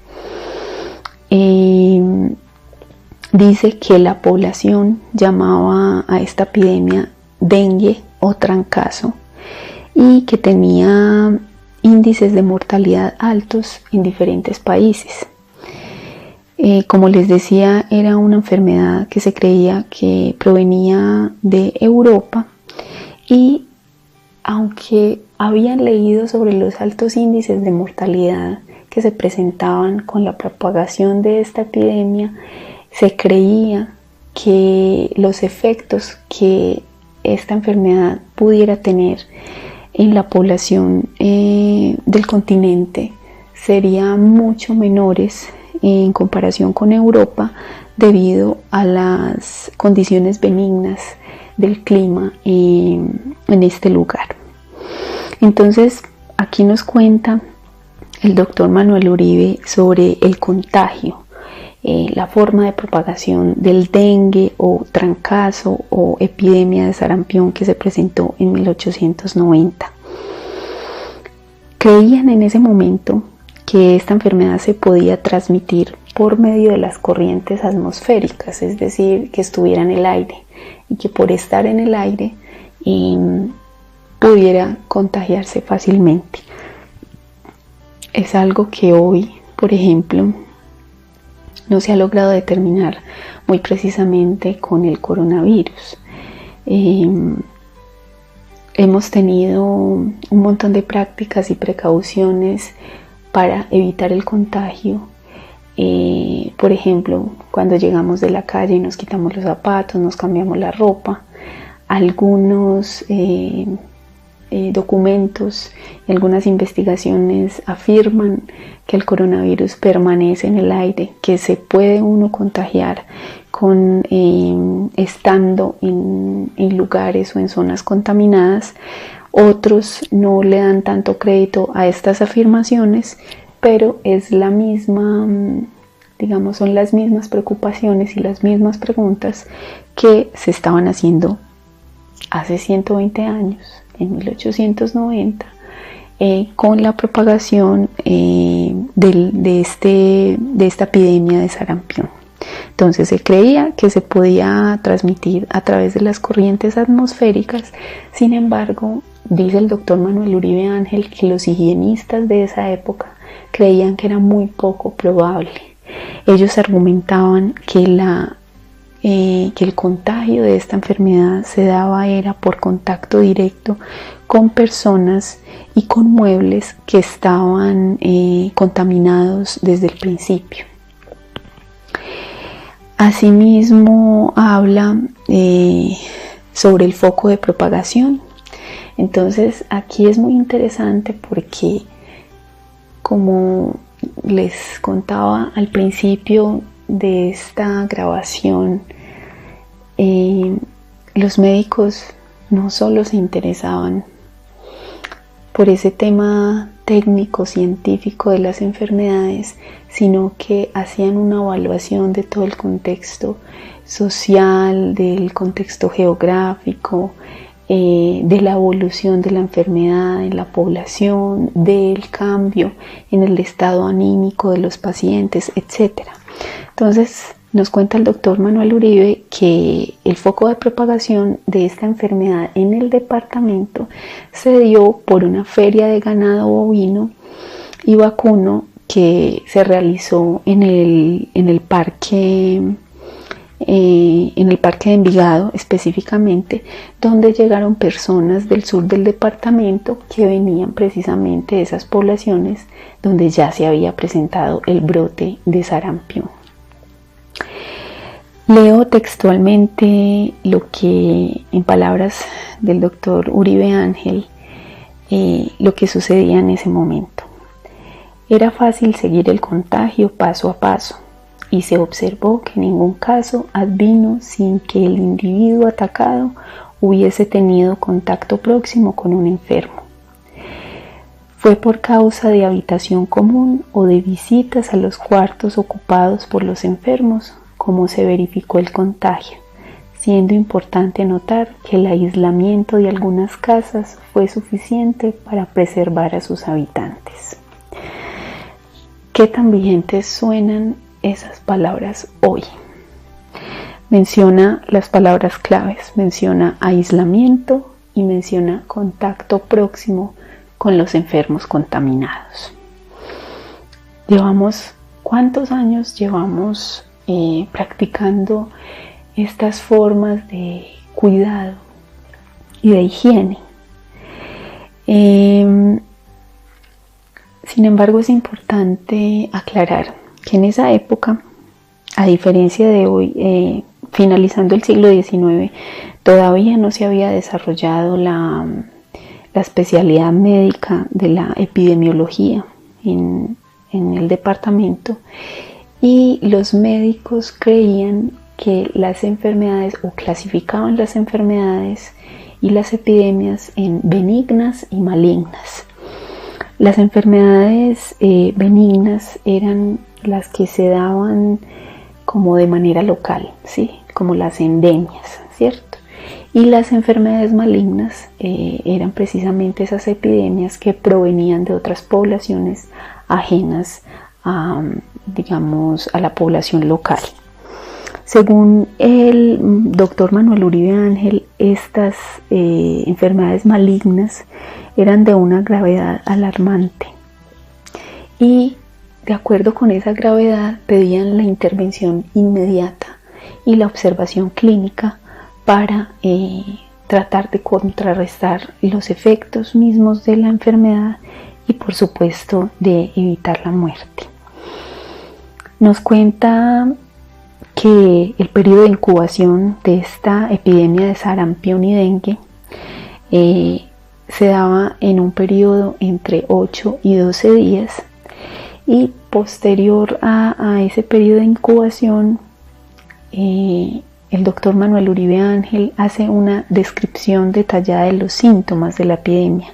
Dice que la población llamaba a esta epidemia dengue o trancazo y que tenía índices de mortalidad altos en diferentes países. Como les decía, era una enfermedad que se creía que provenía de Europa, y aunque habían leído sobre los altos índices de mortalidad que se presentaban con la propagación de esta epidemia, se creía que los efectos que esta enfermedad pudiera tener en la población del continente serían mucho menores en comparación con Europa, debido a las condiciones benignas del clima en este lugar. Entonces, aquí nos cuenta el doctor Manuel Uribe sobre el contagio, la forma de propagación del dengue o trancazo o epidemia de sarampión que se presentó en 1890. Creían en ese momento que esta enfermedad se podía transmitir por medio de las corrientes atmosféricas, es decir, que estuviera en el aire, y que por estar en el aire pudiera contagiarse fácilmente. Es algo que hoy, por ejemplo, no se ha logrado determinar muy precisamente con el coronavirus. Hemos tenido un montón de prácticas y precauciones para evitar el contagio. Por ejemplo, cuando llegamos de la calle nos quitamos los zapatos, nos cambiamos la ropa. Algunos documentos y algunas investigaciones afirman que el coronavirus permanece en el aire, que se puede uno contagiar estando en lugares o en zonas contaminadas. Otros no le dan tanto crédito a estas afirmaciones, pero es la misma, digamos, son las mismas preocupaciones y las mismas preguntas que se estaban haciendo hace 120 años, en 1890, con la propagación de esta epidemia de sarampión. Entonces se creía que se podía transmitir a través de las corrientes atmosféricas. Sin embargo, dice el doctor Manuel Uribe Ángel que los higienistas de esa época creían que era muy poco probable. Ellos argumentaban que la que el contagio de esta enfermedad se daba era por contacto directo con personas y con muebles que estaban contaminados desde el principio. Asimismo habla sobre el foco de propagación. Entonces aquí es muy interesante porque, como les contaba al principio de esta grabación, los médicos no solo se interesaban por ese tema técnico científico de las enfermedades, sino que hacían una evaluación de todo el contexto social, del contexto geográfico, de la evolución de la enfermedad en la población, del cambio en el estado anímico de los pacientes, etc. Entonces nos cuenta el doctor Manuel Uribe que el foco de propagación de esta enfermedad en el departamento se dio por una feria de ganado bovino y vacuno que se realizó en el parque de Envigado específicamente, donde llegaron personas del sur del departamento que venían precisamente de esas poblaciones donde ya se había presentado el brote de sarampión. Leo textualmente lo que, en palabras del doctor Uribe Ángel, lo que sucedía en ese momento. Era fácil seguir el contagio paso a paso y se observó que ningún caso advino sin que el individuo atacado hubiese tenido contacto próximo con un enfermo. Fue por causa de habitación común o de visitas a los cuartos ocupados por los enfermos como se verificó el contagio, siendo importante notar que el aislamiento de algunas casas fue suficiente para preservar a sus habitantes. ¿Qué tan vigentes suenan esas palabras hoy? Menciona las palabras claves, menciona aislamiento y menciona contacto próximo con los enfermos contaminados. ¿Cuántos años llevamos practicando estas formas de cuidado y de higiene? Sin embargo, es importante aclarar que en esa época, a diferencia de hoy, finalizando el siglo XIX, todavía no se había desarrollado la especialidad médica de la epidemiología en el departamento, y los médicos creían que las enfermedades, o clasificaban las enfermedades y las epidemias en benignas y malignas. Las enfermedades benignas eran las que se daban como de manera local, ¿sí? Como las endemias, ¿cierto? Y las enfermedades malignas eran precisamente esas epidemias que provenían de otras poblaciones ajenas a la población local. Según el doctor Manuel Uribe Ángel, estas enfermedades malignas eran de una gravedad alarmante y, de acuerdo con esa gravedad, pedían la intervención inmediata y la observación clínica para tratar de contrarrestar los efectos mismos de la enfermedad y, por supuesto, de evitar la muerte. Nos cuenta que el periodo de incubación de esta epidemia de sarampión y dengue se daba en un periodo entre 8 y 12 días, y posterior a ese periodo de incubación, el doctor Manuel Uribe Ángel hace una descripción detallada de los síntomas de la epidemia,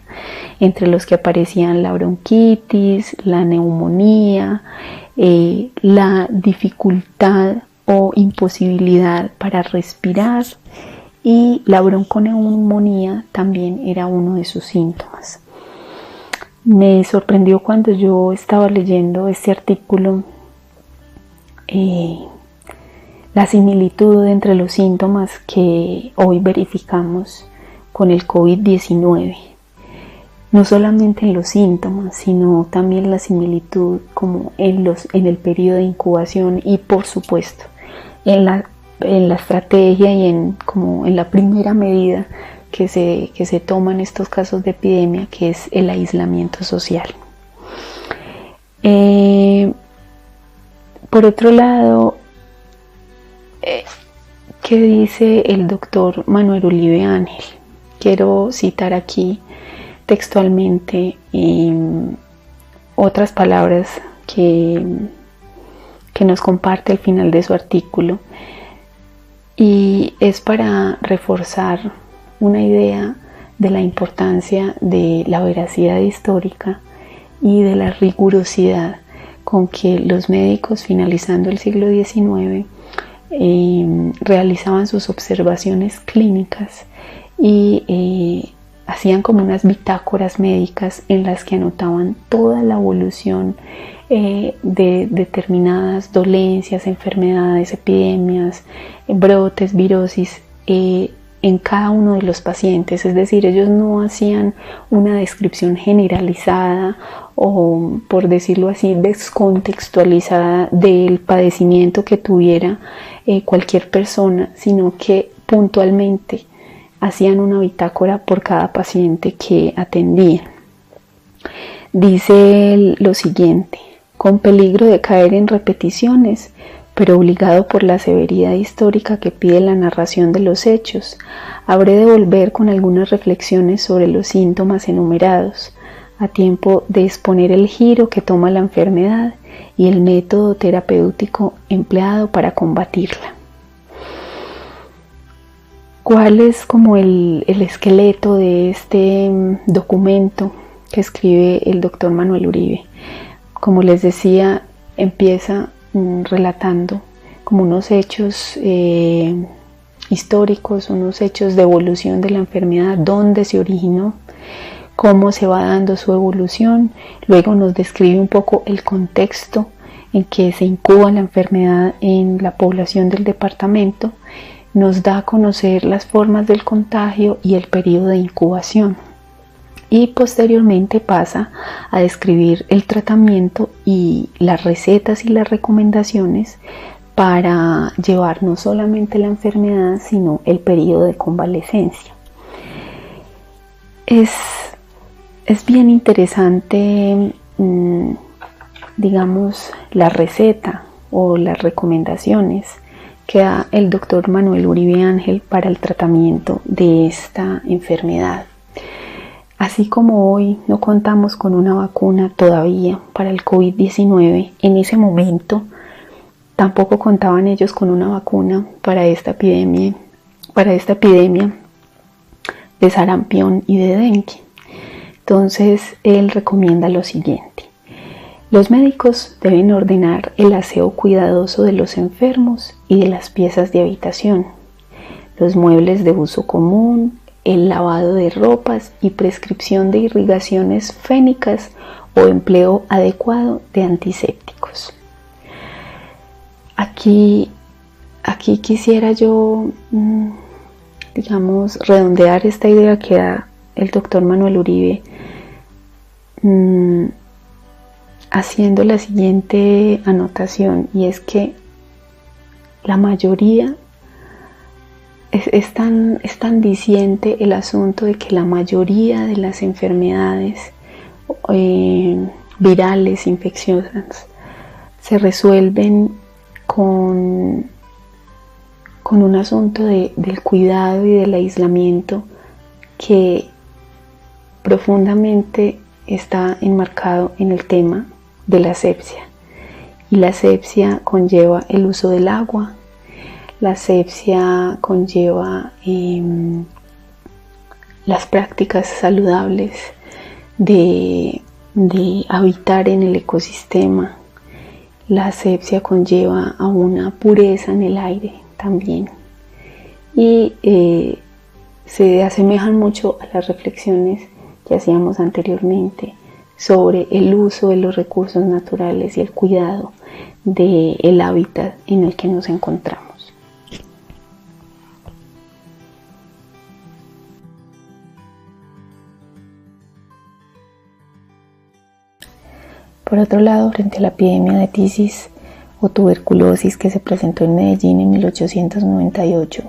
entre los que aparecían la bronquitis, la neumonía, la dificultad o imposibilidad para respirar, y la bronconeumonía también era uno de sus síntomas. Me sorprendió cuando yo estaba leyendo este artículo la similitud entre los síntomas que hoy verificamos con el COVID-19. No solamente en los síntomas, sino también la similitud como en el periodo de incubación y, por supuesto, en la la estrategia y como en la primera medida que se toma en estos casos de epidemia, que es el aislamiento social. Por otro lado, ¿qué dice el doctor Manuel Uribe Ángel? Quiero citar aquí textualmente otras palabras que nos comparte al final de su artículo, y es para reforzar una idea de la importancia de la veracidad histórica y de la rigurosidad con que los médicos, finalizando el siglo XIX, realizaban sus observaciones clínicas y hacían como unas bitácoras médicas en las que anotaban toda la evolución de determinadas dolencias, enfermedades, epidemias, brotes, virosis en cada uno de los pacientes. Es decir, ellos no hacían una descripción generalizada o, por decirlo así, descontextualizada del padecimiento que tuviera cualquier persona, sino que puntualmente hacían una bitácora por cada paciente que atendían. Dice lo siguiente: con peligro de caer en repeticiones, pero obligado por la severidad histórica que pide la narración de los hechos, habré de volver con algunas reflexiones sobre los síntomas enumerados, a tiempo de exponer el giro que toma la enfermedad y el método terapéutico empleado para combatirla. ¿Cuál es como el esqueleto de este documento que escribe el doctor Manuel Uribe? Como les decía, empieza relatando como unos hechos históricos, unos hechos de evolución de la enfermedad, dónde se originó, cómo se va dando su evolución. Luego nos describe un poco el contexto en que se incuba la enfermedad en la población del departamento. Nos da a conocer las formas del contagio y el periodo de incubación. Y posteriormente pasa a describir el tratamiento y las recetas y las recomendaciones para llevar no solamente la enfermedad, sino el periodo de convalecencia. Es bien interesante, digamos, la receta o las recomendaciones que da el doctor Manuel Uribe Ángel para el tratamiento de esta enfermedad. Así como hoy no contamos con una vacuna todavía para el COVID-19, en ese momento tampoco contaban ellos con una vacuna para esta epidemia de sarampión y de dengue. Entonces él recomienda lo siguiente: los médicos deben ordenar el aseo cuidadoso de los enfermos y de las piezas de habitación, los muebles de uso común, el lavado de ropas y prescripción de irrigaciones fénicas o empleo adecuado de antisépticos. Aquí quisiera yo, digamos, redondear esta idea que da el doctor Manuel Uribe, haciendo la siguiente anotación, y es que la mayoría es tan diciente el asunto de que la mayoría de las enfermedades virales, infecciosas, se resuelven con un asunto del cuidado y del aislamiento que profundamente está enmarcado en el tema de la asepsia. Y la asepsia conlleva el uso del agua. La asepsia conlleva las prácticas saludables de habitar en el ecosistema. La asepsia conlleva a una pureza en el aire también. Y se asemejan mucho a las reflexiones que hacíamos anteriormente sobre el uso de los recursos naturales y el cuidado del hábitat en el que nos encontramos. Por otro lado, frente a la epidemia de tisis, o tuberculosis que se presentó en Medellín en 1898.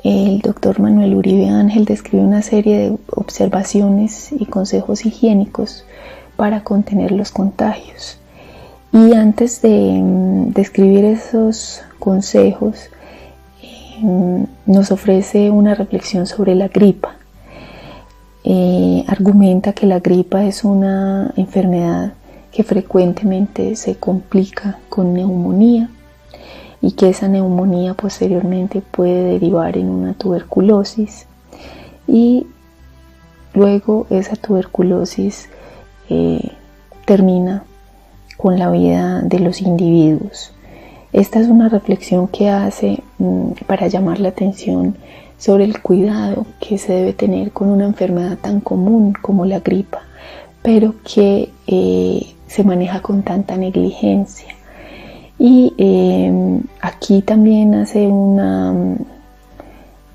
El doctor Manuel Uribe Ángel describe una serie de observaciones y consejos higiénicos para contener los contagios. Y antes de describir esos consejos, nos ofrece una reflexión sobre la gripa. Argumenta que la gripa es una enfermedad que frecuentemente se complica con neumonía y que esa neumonía posteriormente puede derivar en una tuberculosis y luego esa tuberculosis termina con la vida de los individuos. Esta es una reflexión que hace para llamar la atención sobre el cuidado que se debe tener con una enfermedad tan común como la gripa, pero que se maneja con tanta negligencia. Y aquí también hace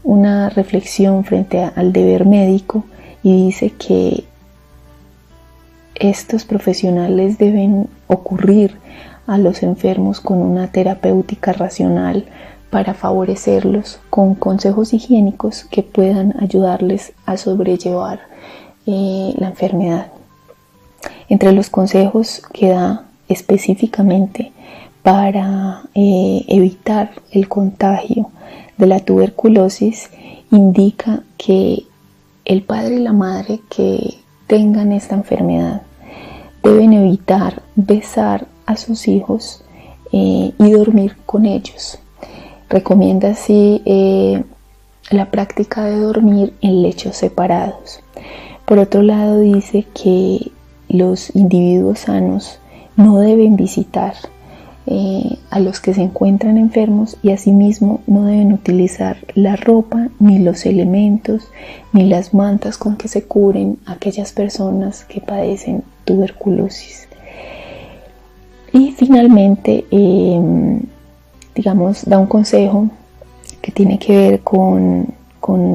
una reflexión frente al deber médico y dice que estos profesionales deben ocurrir a los enfermos con una terapéutica racional para favorecerlos con consejos higiénicos que puedan ayudarles a sobrellevar la enfermedad. Entre los consejos que da específicamente para evitar el contagio de la tuberculosis, indica que el padre y la madre que tengan esta enfermedad deben evitar besar a sus hijos y dormir con ellos. Recomienda así la práctica de dormir en lechos separados. Por otro lado, dice que los individuos sanos no deben visitar a los que se encuentran enfermos y asimismo no deben utilizar la ropa, ni los elementos, ni las mantas con que se cubren aquellas personas que padecen tuberculosis. Y finalmente, da un consejo que tiene que ver con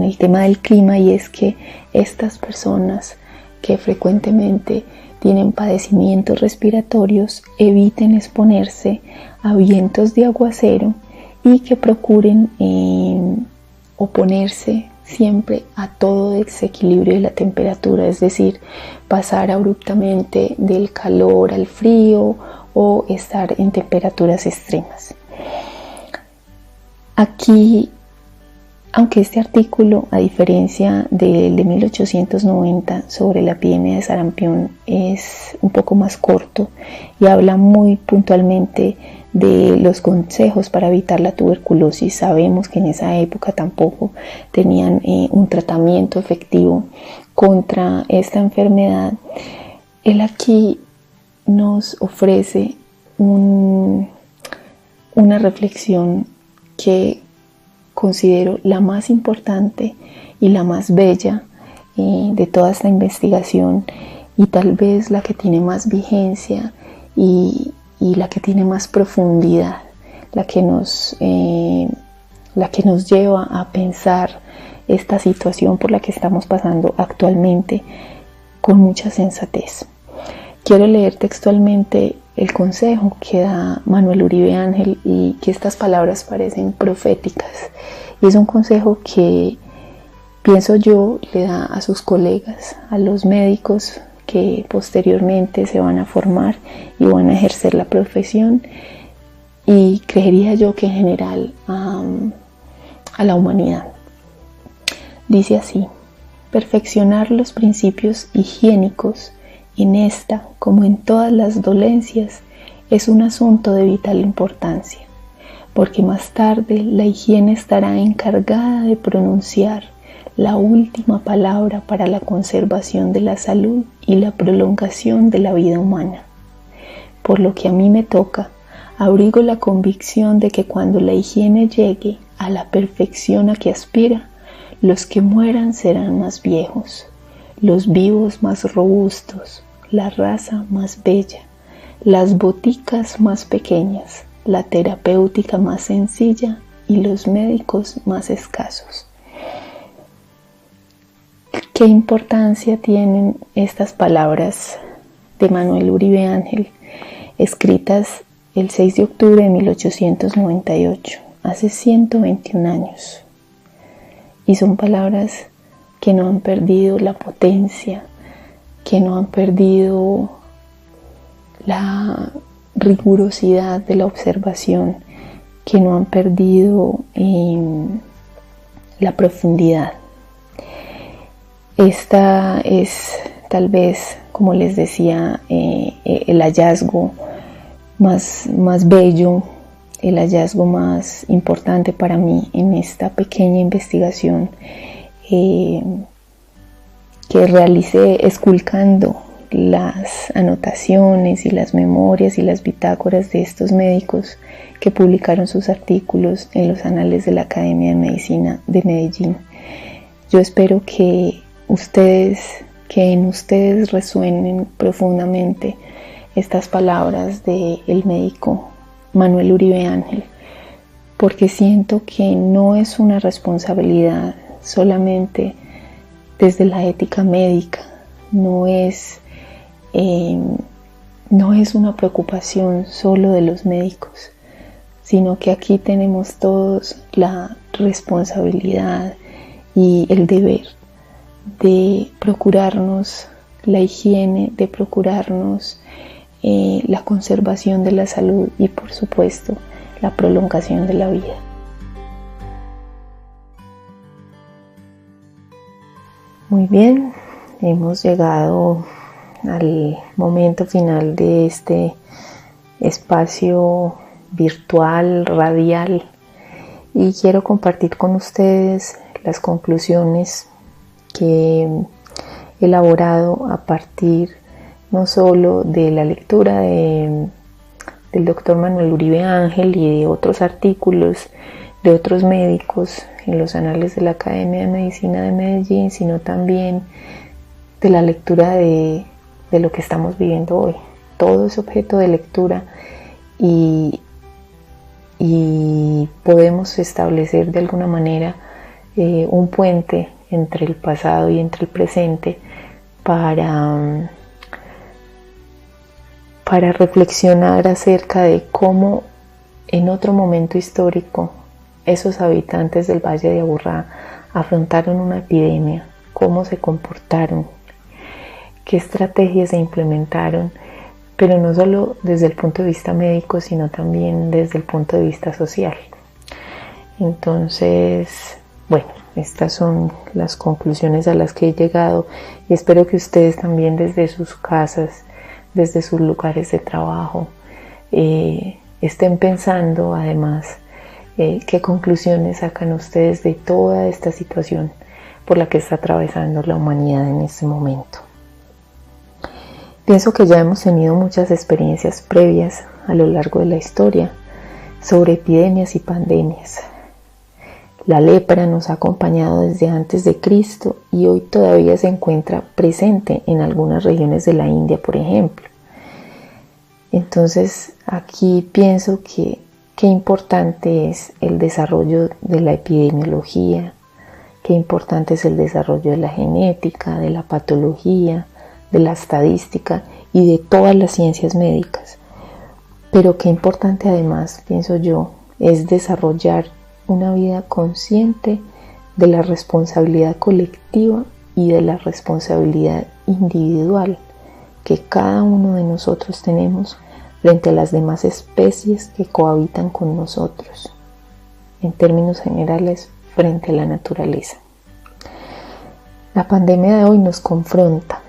el tema del clima, y es que estas personas que frecuentemente tienen padecimientos respiratorios eviten exponerse a vientos de aguacero y que procuren oponerse siempre a todo desequilibrio de la temperatura, es decir, pasar abruptamente del calor al frío o estar en temperaturas extremas. Aquí, aunque este artículo, a diferencia del de 1890 sobre la epidemia de sarampión, es un poco más corto y habla muy puntualmente de los consejos para evitar la tuberculosis, sabemos que en esa época tampoco tenían un tratamiento efectivo contra esta enfermedad. Él aquí nos ofrece una reflexión que considero la más importante y la más bella de toda esta investigación, y tal vez la que tiene más vigencia y la que tiene más profundidad, la que nos lleva a pensar esta situación por la que estamos pasando actualmente con mucha sensatez. Quiero leer textualmente el consejo que da Manuel Uribe Ángel, y que estas palabras parecen proféticas, y es un consejo que pienso yo le da a sus colegas, a los médicos que posteriormente se van a formar y van a ejercer la profesión, y creería yo que en general a la humanidad. Dice así: perfeccionar los principios higiénicos en esta, como en todas las dolencias, es un asunto de vital importancia, porque más tarde la higiene estará encargada de pronunciar la última palabra para la conservación de la salud y la prolongación de la vida humana. Por lo que a mí me toca, abrigo la convicción de que cuando la higiene llegue a la perfección a que aspira, los que mueran serán más viejos, los vivos más robustos, la raza más bella, las boticas más pequeñas, la terapéutica más sencilla y los médicos más escasos. ¿Qué importancia tienen estas palabras de Manuel Uribe Ángel, escritas el 6 de octubre de 1898, hace 121 años. Y son palabras que no han perdido la potencia, que no han perdido la rigurosidad de la observación, que no han perdido la profundidad. Esta es tal vez, como les decía, el hallazgo más bello, el hallazgo más importante para mí en esta pequeña investigación que realicé esculcando las anotaciones y las memorias y las bitácoras de estos médicos que publicaron sus artículos en los anales de la Academia de Medicina de Medellín. Yo espero que en ustedes resuenen profundamente estas palabras del médico Manuel Uribe Ángel, porque siento que no es una responsabilidad solamente desde la ética médica, no es una preocupación solo de los médicos, sino que aquí tenemos todos la responsabilidad y el deber de procurarnos la higiene, de procurarnos la conservación de la salud y, por supuesto, la prolongación de la vida. Muy bien, hemos llegado al momento final de este espacio virtual, radial, y quiero compartir con ustedes las conclusiones que he elaborado a partir no solo de la lectura del doctor Manuel Uribe Ángel y de otros artículos de otros médicos en los anales de la Academia de Medicina de Medellín, sino también de la lectura de lo que estamos viviendo hoy. Todo es objeto de lectura y podemos establecer de alguna manera un puente entre el pasado y entre el presente para reflexionar acerca de cómo en otro momento histórico esos habitantes del Valle de Aburrá afrontaron una epidemia, cómo se comportaron, qué estrategias se implementaron, pero no solo desde el punto de vista médico, sino también desde el punto de vista social. Entonces, bueno, estas son las conclusiones a las que he llegado y espero que ustedes también desde sus casas, desde sus lugares de trabajo, estén pensando además qué conclusiones sacan ustedes de toda esta situación por la que está atravesando la humanidad en este momento. Pienso que ya hemos tenido muchas experiencias previas a lo largo de la historia sobre epidemias y pandemias. La lepra nos ha acompañado desde antes de Cristo y hoy todavía se encuentra presente en algunas regiones de la India, por ejemplo. Entonces, aquí pienso que qué importante es el desarrollo de la epidemiología, qué importante es el desarrollo de la genética, de la patología, de la estadística y de todas las ciencias médicas. Pero qué importante además, pienso yo, es desarrollar una vida consciente de la responsabilidad colectiva y de la responsabilidad individual que cada uno de nosotros tenemos frente a las demás especies que cohabitan con nosotros, en términos generales, frente a la naturaleza. La pandemia de hoy nos confronta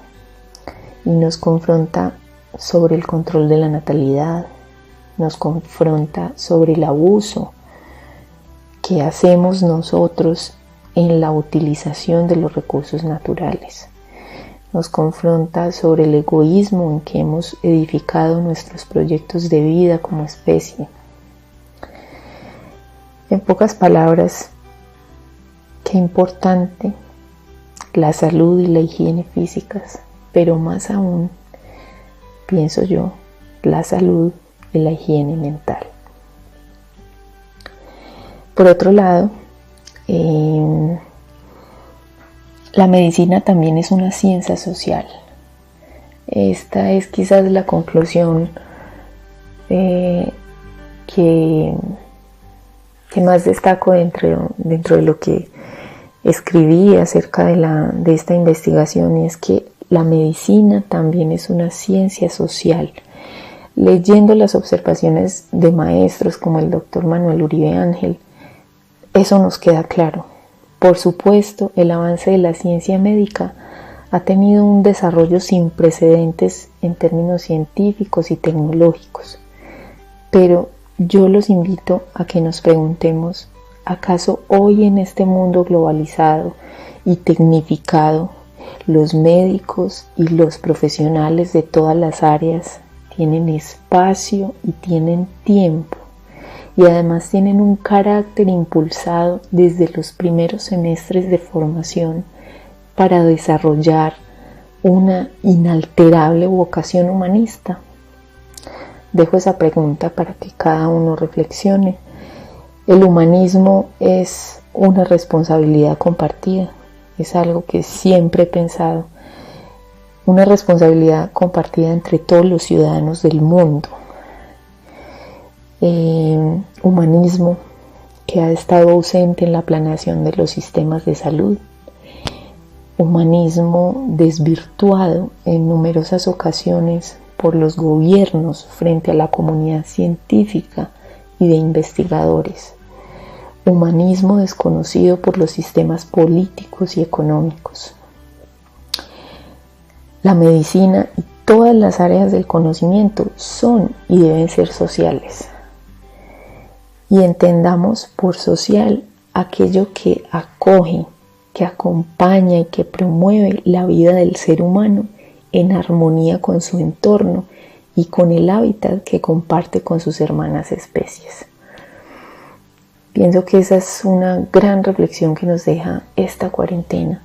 sobre el control de la natalidad, nos confronta sobre el abuso que hacemos nosotros en la utilización de los recursos naturales. Nos confronta sobre el egoísmo en que hemos edificado nuestros proyectos de vida como especie. En pocas palabras, qué importante la salud y la higiene físicas, pero más aún, pienso yo, la salud y la higiene mental. Por otro lado, la medicina también es una ciencia social. Esta es quizás la conclusión que más destaco dentro de lo que escribí acerca de esta investigación, y es que la medicina también es una ciencia social. Leyendo las observaciones de maestros como el doctor Manuel Uribe Ángel, eso nos queda claro. Por supuesto, el avance de la ciencia médica ha tenido un desarrollo sin precedentes en términos científicos y tecnológicos, pero yo los invito a que nos preguntemos, ¿acaso hoy en este mundo globalizado y tecnificado, los médicos y los profesionales de todas las áreas tienen espacio y tienen tiempo, y además tienen un carácter impulsado desde los primeros semestres de formación para desarrollar una inalterable vocación humanista? Dejo esa pregunta para que cada uno reflexione. El humanismo es una responsabilidad compartida, es algo que siempre he pensado, una responsabilidad compartida entre todos los ciudadanos del mundo. Humanismo que ha estado ausente en la planeación de los sistemas de salud, humanismo desvirtuado en numerosas ocasiones por los gobiernos frente a la comunidad científica y de investigadores, humanismo desconocido por los sistemas políticos y económicos. La medicina y todas las áreas del conocimiento son y deben ser sociales. Y entendamos por social aquello que acoge, que acompaña y que promueve la vida del ser humano en armonía con su entorno y con el hábitat que comparte con sus hermanas especies. Pienso que esa es una gran reflexión que nos deja esta cuarentena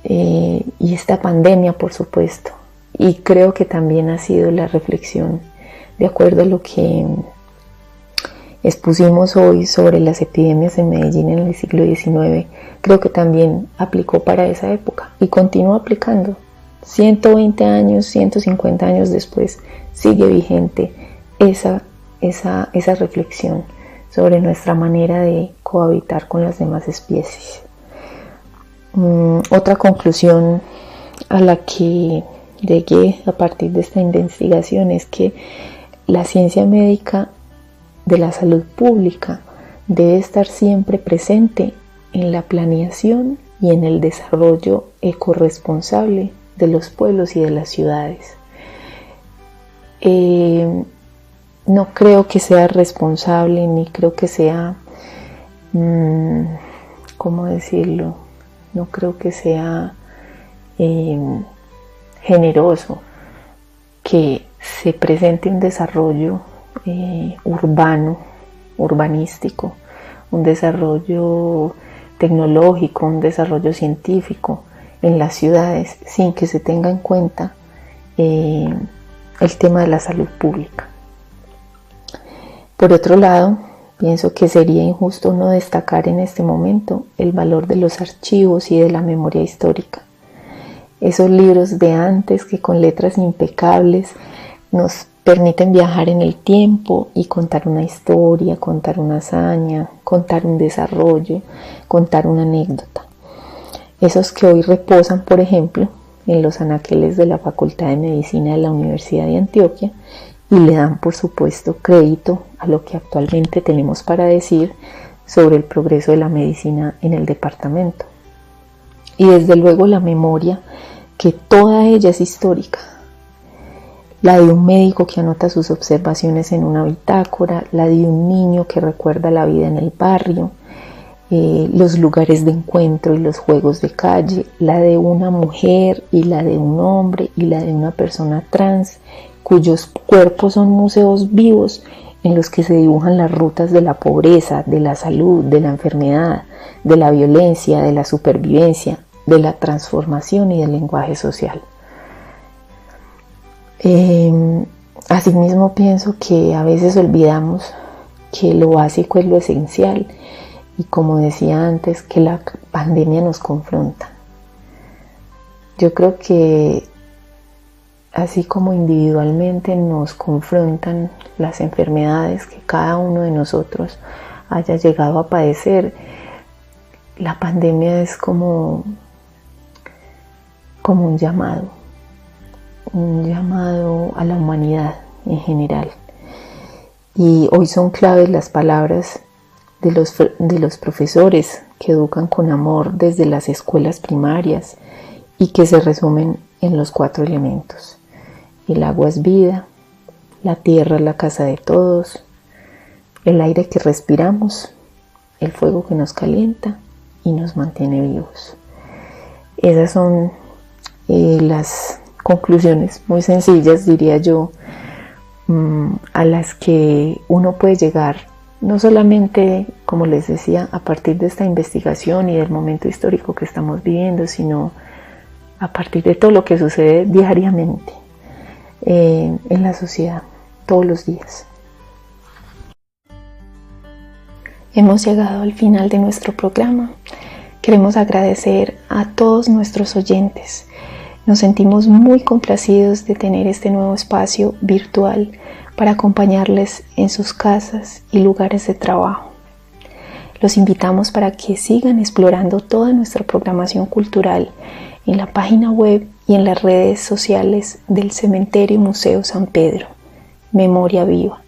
y esta pandemia, por supuesto. Y creo que también ha sido la reflexión, de acuerdo a lo que expusimos hoy sobre las epidemias en Medellín en el siglo XIX, creo que también aplicó para esa época y continúa aplicando. 120 años, 150 años después, sigue vigente esa reflexión sobre nuestra manera de cohabitar con las demás especies. Otra conclusión a la que llegué a partir de esta investigación es que la ciencia médica de la salud pública debe estar siempre presente en la planeación y en el desarrollo ecorresponsable de los pueblos y de las ciudades. No creo que sea responsable, ni creo que sea, ¿cómo decirlo? No creo que sea generoso que se presente un desarrollo urbanístico, un desarrollo tecnológico, un desarrollo científico en las ciudades sin que se tenga en cuenta el tema de la salud pública. Por otro lado, pienso que sería injusto no destacar en este momento el valor de los archivos y de la memoria histórica. Esos libros de antes que con letras impecables nos permiten viajar en el tiempo y contar una historia, contar una hazaña, contar un desarrollo, contar una anécdota. Esos que hoy reposan, por ejemplo, en los anaqueles de la Facultad de Medicina de la Universidad de Antioquia y le dan, por supuesto, crédito a lo que actualmente tenemos para decir sobre el progreso de la medicina en el departamento. Y desde luego la memoria, que toda ella es histórica. La de un médico que anota sus observaciones en una bitácora, la de un niño que recuerda la vida en el barrio, los lugares de encuentro y los juegos de calle, la de una mujer y la de un hombre y la de una persona trans, cuyos cuerpos son museos vivos en los que se dibujan las rutas de la pobreza, de la salud, de la enfermedad, de la violencia, de la supervivencia, de la transformación y del lenguaje social. Asimismo, pienso que a veces olvidamos que lo básico es lo esencial y, como decía antes, que la pandemia nos confronta. Yo creo que así como individualmente nos confrontan las enfermedades que cada uno de nosotros haya llegado a padecer, la pandemia es como un llamado a la humanidad en general. Y hoy son claves las palabras de los profesores que educan con amor desde las escuelas primarias y que se resumen en los 4 elementos. El agua es vida, la tierra es la casa de todos, el aire que respiramos, el fuego que nos calienta y nos mantiene vivos. Esas son las conclusiones muy sencillas, diría yo, a las que uno puede llegar, no solamente, como les decía, a partir de esta investigación y del momento histórico que estamos viviendo, sino a partir de todo lo que sucede diariamente en la sociedad, todos los días. Hemos llegado al final de nuestro programa. Queremos agradecer a todos nuestros oyentes. Nos sentimos muy complacidos de tener este nuevo espacio virtual para acompañarles en sus casas y lugares de trabajo. Los invitamos para que sigan explorando toda nuestra programación cultural en la página web y en las redes sociales del Cementerio y Museo San Pedro, Memoria Viva.